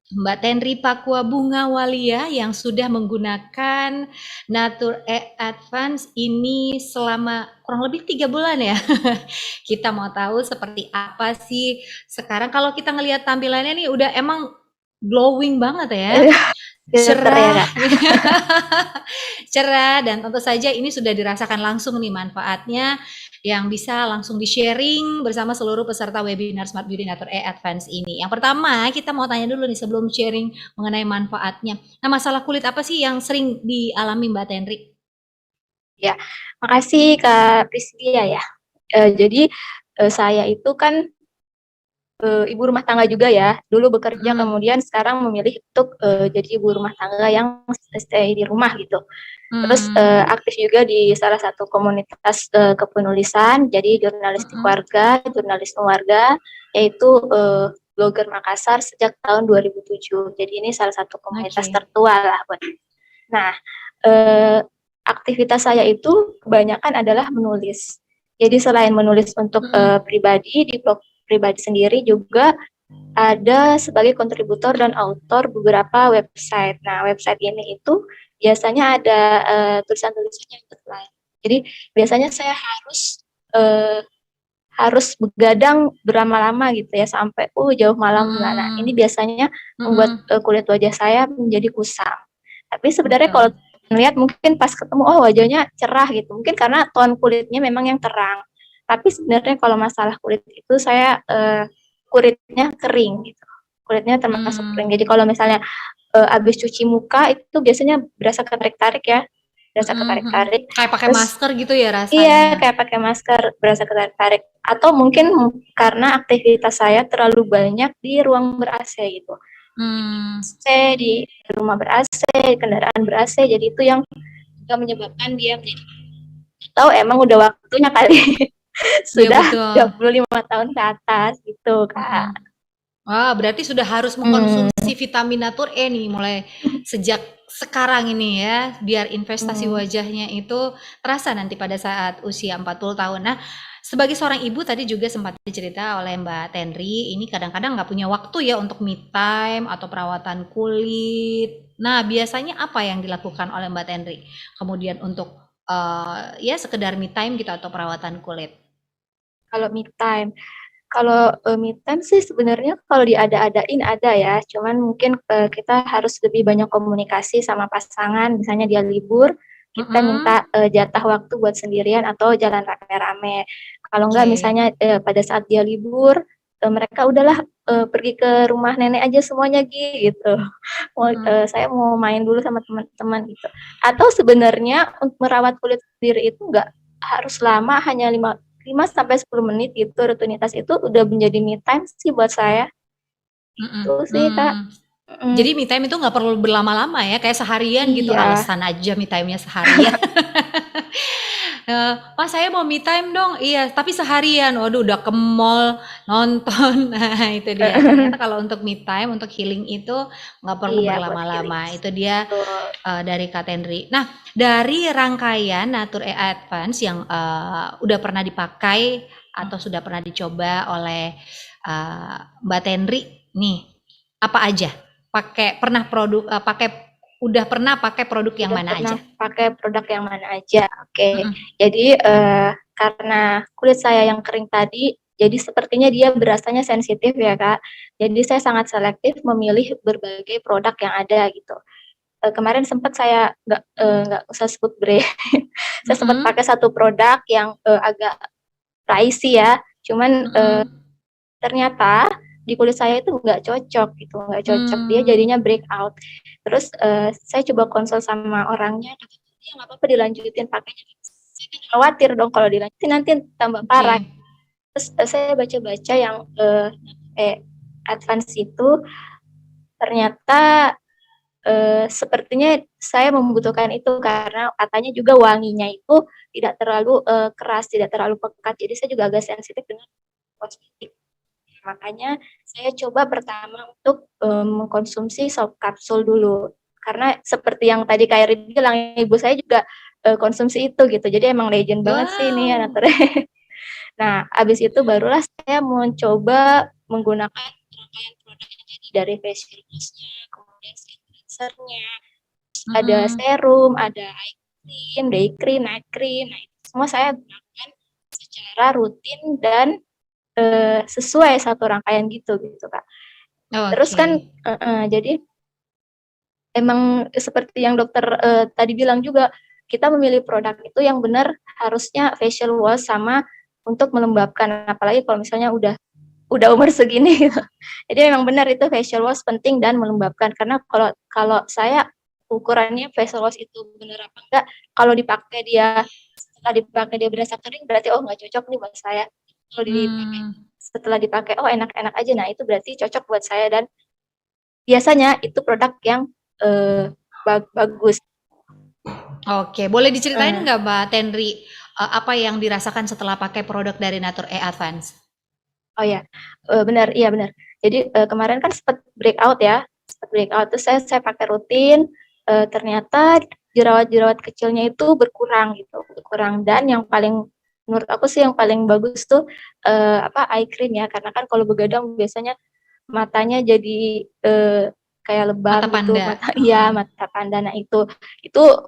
Mbak Tenri Pakua Bunga Walia yang sudah menggunakan Natur E Advance ini selama kurang lebih 3 bulan ya. Kita mau tahu seperti apa sih sekarang kalau kita ngelihat tampilannya nih udah emang glowing banget ya. Cerah. Cerah dan tentu saja ini sudah dirasakan langsung nih manfaatnya yang bisa langsung di-sharing bersama seluruh peserta webinar Smart Beauty Natur E Advance ini. Yang pertama, kita mau tanya dulu nih sebelum sharing mengenai manfaatnya. Nah, masalah kulit apa sih yang sering dialami Mbak Tenri? Ya, makasih Kak Priscia ya. Jadi saya itu kan ibu rumah tangga juga ya. Dulu bekerja kemudian sekarang memilih untuk jadi ibu rumah tangga yang stay di rumah gitu. Terus aktif juga di salah satu komunitas kepenulisan, jadi jurnalis keluarga, yaitu blogger Makassar sejak tahun 2007. Jadi ini salah satu komunitas Oke. tertua lah buat. Nah, aktivitas saya itu kebanyakan adalah menulis. Jadi selain menulis untuk pribadi di blog pribadi sendiri, juga ada sebagai kontributor dan autor beberapa website. Nah, website ini itu biasanya ada tulisan-tulisannya yang lain. Jadi biasanya saya harus begadang berlama-lama gitu ya, sampai jauh malam. Nah, ini biasanya membuat kulit wajah saya menjadi kusam. Tapi sebenarnya kalau melihat mungkin pas ketemu wajahnya cerah gitu. Mungkin karena tone kulitnya memang yang terang. Tapi sebenarnya kalau masalah kulit itu saya kulitnya kering gitu. Kulitnya termasuk kering. Jadi kalau misalnya habis cuci muka itu biasanya berasa ketarik-tarik ya. Berasa ketarik-tarik. Kayak pakai masker gitu ya rasanya. Iya, kayak pakai masker, berasa ketarik-tarik. Atau mungkin karena aktivitas saya terlalu banyak di ruang ber-AC gitu. Di rumah ber-AC, kendaraan ber-AC, jadi itu yang juga menyebabkan dia menjadi, tahu emang udah waktunya kali. Sudah 25 tahun ke atas gitu, Kak. Wah, berarti sudah harus mengkonsumsi vitamin Natur E nih mulai sejak sekarang ini ya, biar investasi wajahnya itu terasa nanti pada saat usia 40 tahun. Nah, sebagai seorang ibu tadi juga sempat dicerita oleh Mbak Tenri, ini kadang-kadang nggak punya waktu ya untuk me time atau perawatan kulit. Nah, biasanya apa yang dilakukan oleh Mbak Tenri? Kemudian untuk ya sekedar me time gitu atau perawatan kulit? Kalau me time sih sebenarnya kalau diada-adain ada ya, cuman mungkin kita harus lebih banyak komunikasi sama pasangan, misalnya dia libur, kita minta jatah waktu buat sendirian atau jalan rame-rame. Kalau enggak misalnya pada saat dia libur, mereka udahlah pergi ke rumah nenek aja semuanya gitu. Saya mau main dulu sama teman-teman gitu. Atau sebenarnya untuk merawat kulit sendiri itu enggak harus lama, hanya 5-10 menit gitu, rutinitas itu udah menjadi me time sih buat saya. Itu sih, Kak. Jadi me time itu nggak perlu berlama-lama ya, kayak seharian gitu, alasan aja me time-nya seharian. Mas saya mau me time dong, iya tapi seharian, waduh udah ke mall, nonton, nah itu dia. Ternyata kalau untuk me time, untuk healing itu nggak perlu berlama-lama, itu dia dari Kak Tenri. Nah, dari rangkaian Natur E Advance yang udah pernah dipakai atau sudah pernah dicoba oleh Mbak Tenri nih, apa aja? Udah pernah pakai produk yang mana aja? Pakai produk yang mana aja. Oke. Jadi karena kulit saya yang kering tadi, jadi sepertinya dia berasanya sensitif ya, Kak. Jadi saya sangat selektif memilih berbagai produk yang ada gitu. Kemarin sempat saya nggak usah sebut brand. Saya sempat pakai satu produk yang agak pricey ya. Cuman ternyata di kulit saya itu nggak cocok gitu, nggak cocok, dia jadinya breakout. Terus saya coba konsul sama orangnya, ya nggak apa-apa dilanjutin pakainya. Saya khawatir dong kalau dilanjutin nanti tambah parah. Terus saya baca-baca yang advance itu, ternyata sepertinya saya membutuhkan itu karena katanya juga wanginya itu tidak terlalu keras, tidak terlalu pekat. Jadi saya juga agak sensitif dengan kosmetik. Makanya saya coba pertama untuk mengkonsumsi sop kapsul dulu. Karena seperti yang tadi Kak Eri bilang, ibu saya juga konsumsi itu gitu. Jadi emang legend banget sih ini ya Natur. Nah, habis itu barulah saya mencoba menggunakan rangkaian produk dari facial wash-nya, kemudian skin cleanser-nya, ada serum, ada eye cream, day cream, night cream. Nah, itu semua saya gunakan secara rutin dan sesuai satu rangkaian gitu Kak. Terus kan jadi emang seperti yang dokter tadi bilang juga, kita memilih produk itu yang benar harusnya facial wash sama untuk melembabkan, apalagi kalau misalnya udah umur segini gitu. Jadi memang benar itu facial wash penting dan melembabkan, karena kalau saya ukurannya facial wash itu benar apa enggak, kalau dipakai setelah dipakai dia berasa kering, berarti nggak cocok nih buat saya. Kalau setelah dipakai enak-enak aja, nah itu berarti cocok buat saya, dan biasanya itu produk yang bagus. Oke, boleh diceritain nggak Mbak Tenri apa yang dirasakan setelah pakai produk dari Natur E Advance? Oh ya, benar. Jadi kemarin kan sempat breakout ya, sempat breakout terus saya pakai rutin, ternyata jerawat-jerawat kecilnya itu berkurang gitu, berkurang. Dan yang paling menurut aku sih yang paling bagus tuh eye cream ya, karena kan kalau begadang biasanya matanya jadi kayak lebam Mata gitu, panda. iya mata panda. Nah itu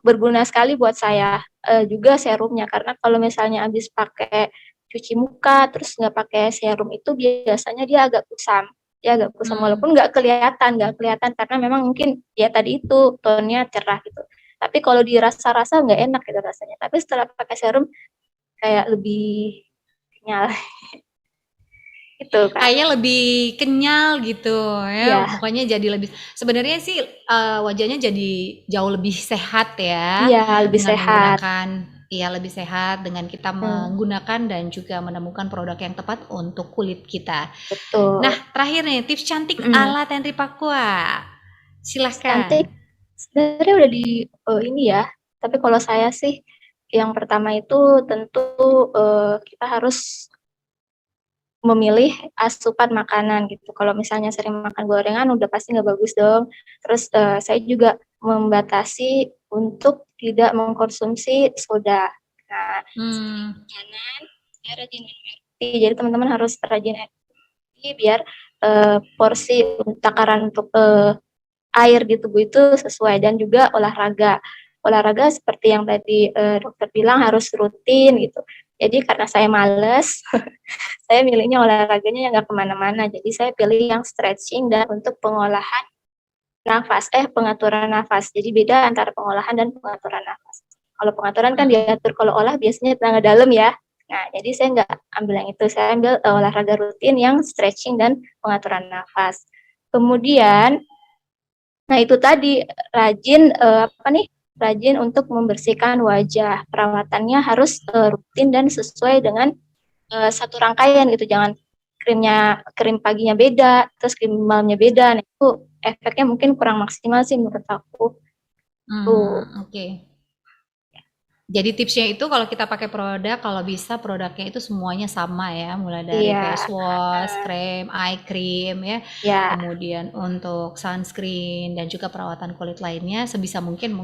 berguna sekali buat saya. Juga serumnya, karena kalau misalnya habis pakai cuci muka terus nggak pakai serum itu biasanya dia agak kusam. Dia agak kusam walaupun nggak kelihatan karena memang mungkin ya tadi itu tonnya cerah gitu. Tapi kalau dirasa-rasa nggak enak gitu rasanya. Tapi setelah pakai serum kayak lebih kenyal. Itu Kak. Kayaknya lebih kenyal gitu ya, Iya. pokoknya jadi lebih sebenarnya sih wajahnya jadi jauh lebih sehat ya Iya, lebih dengan sehat. menggunakan lebih sehat dengan kita menggunakan dan juga menemukan produk yang tepat untuk kulit kita. Betul. Nah, terakhir nih tips cantik ala Tenri Pakua. Silahkan. Cantik sebenarnya udah di ini ya. Tapi kalau saya sih yang pertama itu tentu kita harus memilih asupan makanan gitu. Kalau misalnya sering makan gorengan udah pasti nggak bagus dong. Terus saya juga membatasi untuk tidak mengkonsumsi soda. Nah, makanan saya rajin minum air putih. Jadi teman-teman harus rajin air putih biar porsi takaran untuk air di tubuh itu sesuai, dan juga olahraga. Olahraga seperti yang tadi dokter bilang harus rutin gitu. Jadi karena saya males, saya milihnya olahraganya yang nggak kemana-mana. Jadi saya pilih yang stretching dan untuk pengolahan pengaturan nafas. Jadi beda antara pengolahan dan pengaturan nafas. Kalau pengaturan kan diatur, kalau olah biasanya tenaga dalam ya. Nah, jadi saya nggak ambil yang itu. Saya ambil olahraga rutin yang stretching dan pengaturan nafas. Kemudian, nah itu tadi rajin untuk membersihkan wajah. Perawatannya harus rutin dan sesuai dengan satu rangkaian gitu. Jangan krim paginya beda, terus krim malamnya beda. Nah, itu efeknya mungkin kurang maksimal sih menurut aku. Oke. Jadi tipsnya itu kalau kita pakai produk, kalau bisa produknya itu semuanya sama ya, mulai dari face wash, krem, eye cream ya, kemudian untuk sunscreen dan juga perawatan kulit lainnya sebisa mungkin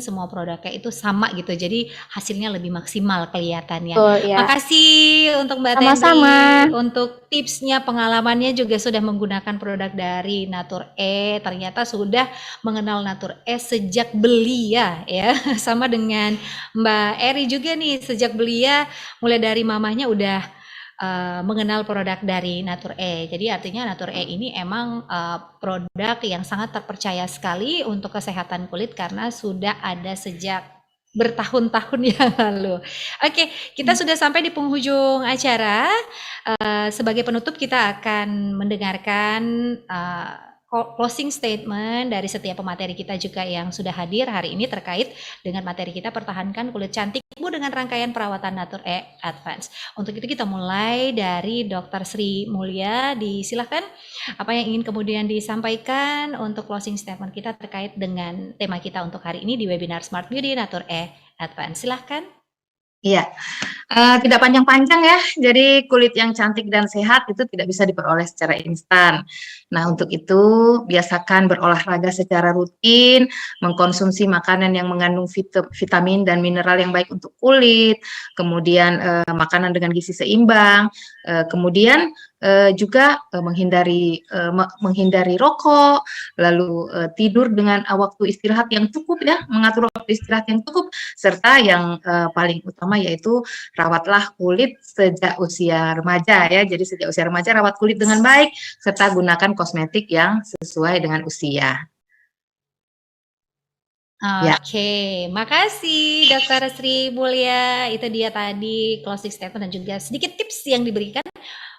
semua produknya itu sama gitu. Jadi hasilnya lebih maksimal kelihatannya. Makasih untuk Mbak Tenri untuk tipsnya, pengalamannya juga sudah menggunakan produk dari Natur-E. Ternyata sudah mengenal Natur-E sejak belia ya. Sama dengan Mbak Eri juga nih, sejak belia mulai dari mamahnya udah mengenal produk dari Natur-E. Jadi artinya Natur-E ini emang produk yang sangat terpercaya sekali untuk kesehatan kulit karena sudah ada sejak bertahun-tahun yang lalu. Oke, kita sudah sampai di penghujung acara. Sebagai penutup kita akan mendengarkan closing statement dari setiap pemateri kita juga yang sudah hadir hari ini terkait dengan materi kita pertahankan kulit cantikmu dengan rangkaian perawatan Natur-E Advance. Untuk itu kita mulai dari Dr. Sri Mulya. Disilahkan apa yang ingin kemudian disampaikan untuk closing statement kita terkait dengan tema kita untuk hari ini di webinar Smart Beauty Natur-E Advance. Silahkan. Iya, tidak panjang-panjang ya. Jadi kulit yang cantik dan sehat itu tidak bisa diperoleh secara instan. Nah, untuk itu biasakan berolahraga secara rutin, mengkonsumsi makanan yang mengandung vitamin dan mineral yang baik untuk kulit, kemudian makanan dengan gizi seimbang, kemudian juga menghindari rokok, lalu tidur dengan waktu istirahat yang cukup ya, mengatur waktu istirahat yang cukup, serta yang paling utama yaitu rawatlah kulit sejak usia remaja ya. Jadi sejak usia remaja rawat kulit dengan baik serta gunakan kosmetik yang sesuai dengan usia. Oke, makasih Dr. Sri Mulya. Itu dia tadi closing statement dan juga sedikit tips yang diberikan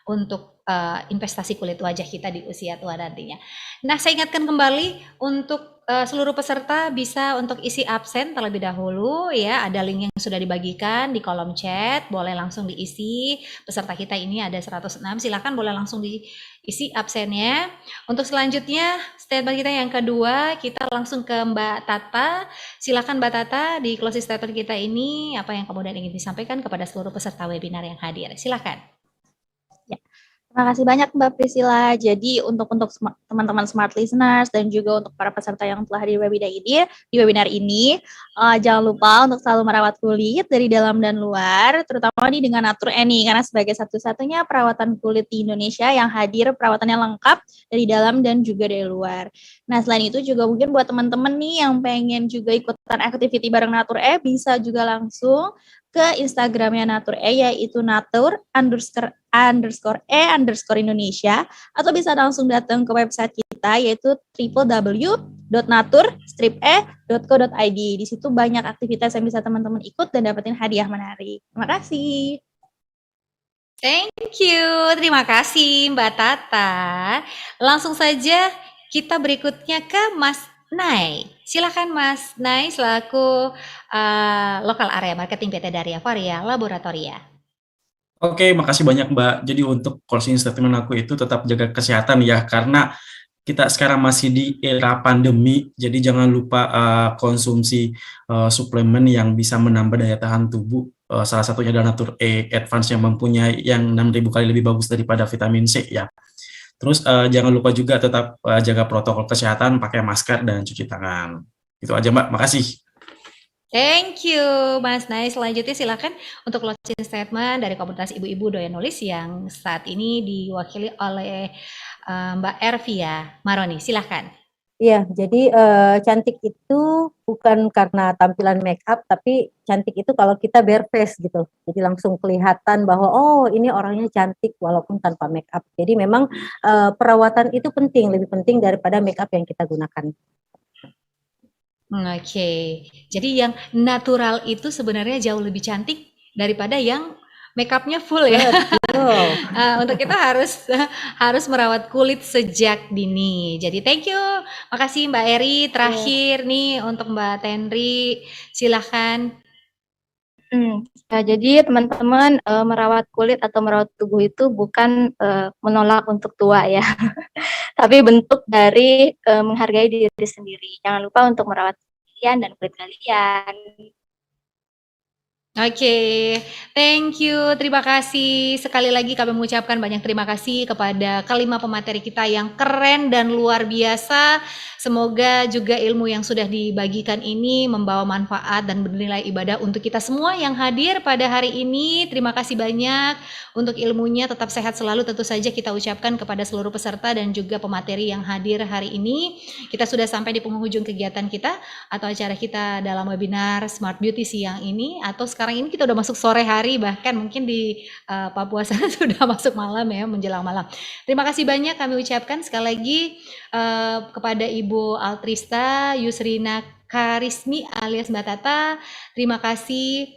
untuk investasi kulit wajah kita di usia tua nantinya. Nah, saya ingatkan kembali untuk seluruh peserta bisa untuk isi absen terlebih dahulu ya. Ada link yang sudah dibagikan di kolom chat, boleh langsung diisi. Peserta kita ini ada 106, silakan boleh langsung diisi absennya. Untuk selanjutnya statement kita yang kedua, kita langsung ke Mbak Tata. Silakan Mbak Tata di closing statement kita ini apa yang kemudian ingin disampaikan kepada seluruh peserta webinar yang hadir. Silakan. Terima kasih banyak Mbak Priscilla. Jadi untuk teman-teman smart listeners dan juga untuk para peserta yang telah di webinar ini, jangan lupa untuk selalu merawat kulit dari dalam dan luar, terutama nih dengan Natur Eni karena sebagai satu-satunya perawatan kulit di Indonesia yang hadir perawatannya lengkap dari dalam dan juga dari luar. Nah, selain itu juga mungkin buat teman-teman nih yang pengen juga ikutan activity bareng Natur bisa juga langsung ke Instagramnya Natur yaitu natur_e_Indonesia atau bisa langsung datang ke website kita yaitu www.natur-e.co.id. Di situ banyak aktivitas yang bisa teman-teman ikut dan dapetin hadiah menarik. Terima kasih. Thank you, terima kasih Mbak Tata. Langsung saja kita berikutnya ke Mas Nay. Silakan Mas Nay selaku Lokal Area Marketing PT Daria Varia Laboratoria. Oke, makasih banyak Mbak. Jadi untuk closing statement aku itu tetap jaga kesehatan ya, karena kita sekarang masih di era pandemi, jadi jangan lupa konsumsi suplemen yang bisa menambah daya tahan tubuh. Salah satunya adalah Natur E Advance yang mempunyai yang 6.000 kali lebih bagus daripada vitamin C ya. Terus jangan lupa juga tetap jaga protokol kesehatan, pakai masker dan cuci tangan. Itu aja Mbak, makasih. Thank you Mas Nay. Selanjutnya silakan untuk closing statement dari komunitas ibu-ibu doyan nulis yang saat ini diwakili oleh Mbak Ervia Maroni. Silakan. Iya, jadi cantik itu bukan karena tampilan make up, tapi cantik itu kalau kita bare face gitu. Jadi langsung kelihatan bahwa oh ini orangnya cantik walaupun tanpa make up. Jadi memang perawatan itu penting, lebih penting daripada make up yang kita gunakan. Oke, jadi yang natural itu sebenarnya jauh lebih cantik daripada yang makeupnya full ya. Untuk kita harus merawat kulit sejak dini. Jadi thank you, makasih Mbak Eri. Terakhir nih untuk Mbak Tenri, silahkan. Ya, jadi teman-teman merawat kulit atau merawat tubuh itu bukan menolak untuk tua ya, tapi bentuk dari menghargai diri sendiri. Jangan lupa untuk merawat kalian dan kulit kalian. Oke, thank you, terima kasih. Sekali lagi kami mengucapkan banyak terima kasih kepada kelima pemateri kita yang keren dan luar biasa. Semoga juga ilmu yang sudah dibagikan ini membawa manfaat dan bernilai ibadah untuk kita semua yang hadir pada hari ini. Terima kasih banyak untuk ilmunya, tetap sehat selalu tentu saja kita ucapkan kepada seluruh peserta dan juga pemateri yang hadir hari ini. Kita sudah sampai di penghujung kegiatan kita atau acara kita dalam webinar Smart Beauty siang ini, atau sekarang ini kita udah masuk sore hari, bahkan mungkin di Papua sana sudah masuk malam ya, menjelang malam. Terima kasih banyak kami ucapkan sekali lagi kepada Ibu Altrista Yusrina Karismi alias Mbak Tata. Terima kasih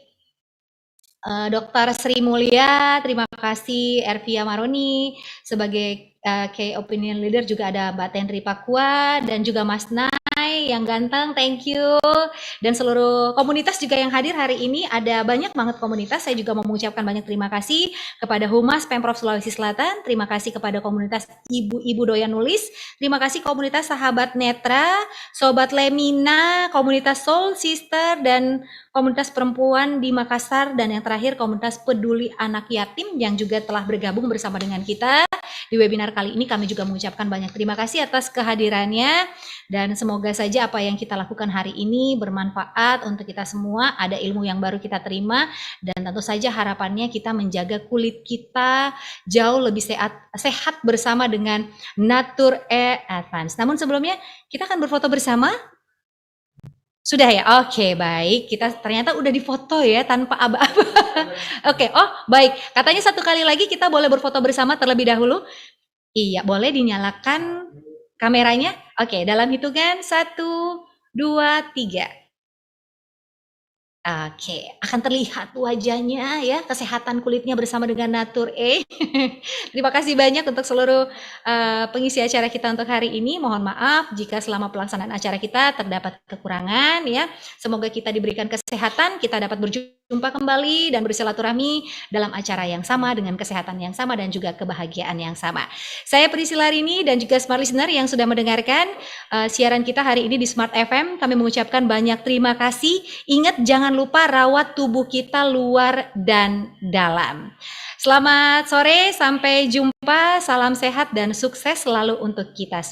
Dr. Sri Mulia, terima kasih Ervia Maroni sebagai key opinion leader, juga ada Mbak Tenri Pakua dan juga Mas Nay yang ganteng, thank you. Dan seluruh komunitas juga yang hadir hari ini, ada banyak banget komunitas. Saya juga mau mengucapkan banyak terima kasih kepada Humas Pemprov Sulawesi Selatan, terima kasih kepada komunitas ibu-ibu doyan nulis, terima kasih komunitas Sahabat Netra, Sobat Lemina, komunitas Soul Sister, dan komunitas perempuan di Makassar, dan yang terakhir komunitas peduli anak yatim yang juga telah bergabung bersama dengan kita di webinar kali ini. Kami juga mengucapkan banyak terima kasih atas kehadirannya, dan semoga saja apa yang kita lakukan hari ini bermanfaat untuk kita semua, ada ilmu yang baru kita terima, dan tentu saja harapannya kita menjaga kulit kita jauh lebih sehat bersama dengan Natur E Advance. Namun sebelumnya kita akan berfoto bersama. Sudah ya? Oke, baik. Kita ternyata udah difoto ya tanpa aba-aba. Oke, oh baik. Katanya satu kali lagi kita boleh berfoto bersama terlebih dahulu. Iya, boleh dinyalakan kameranya. Oke, dalam hitungan 1, 2, 3. Oke, akan terlihat wajahnya ya, kesehatan kulitnya bersama dengan Natur E. Terima kasih banyak untuk seluruh pengisi acara kita untuk hari ini. Mohon maaf jika selama pelaksanaan acara kita terdapat kekurangan ya. Semoga kita diberikan kesehatan, kita dapat berjumpa kembali dan bersilaturahmi dalam acara yang sama dengan kesehatan yang sama dan juga kebahagiaan yang sama. Saya Priscilla Rini dan juga Smart Listener yang sudah mendengarkan siaran kita hari ini di Smart FM. Kami mengucapkan banyak terima kasih. Ingat, jangan lupa rawat tubuh kita luar dan dalam. Selamat sore, sampai jumpa. Salam sehat dan sukses selalu untuk kita.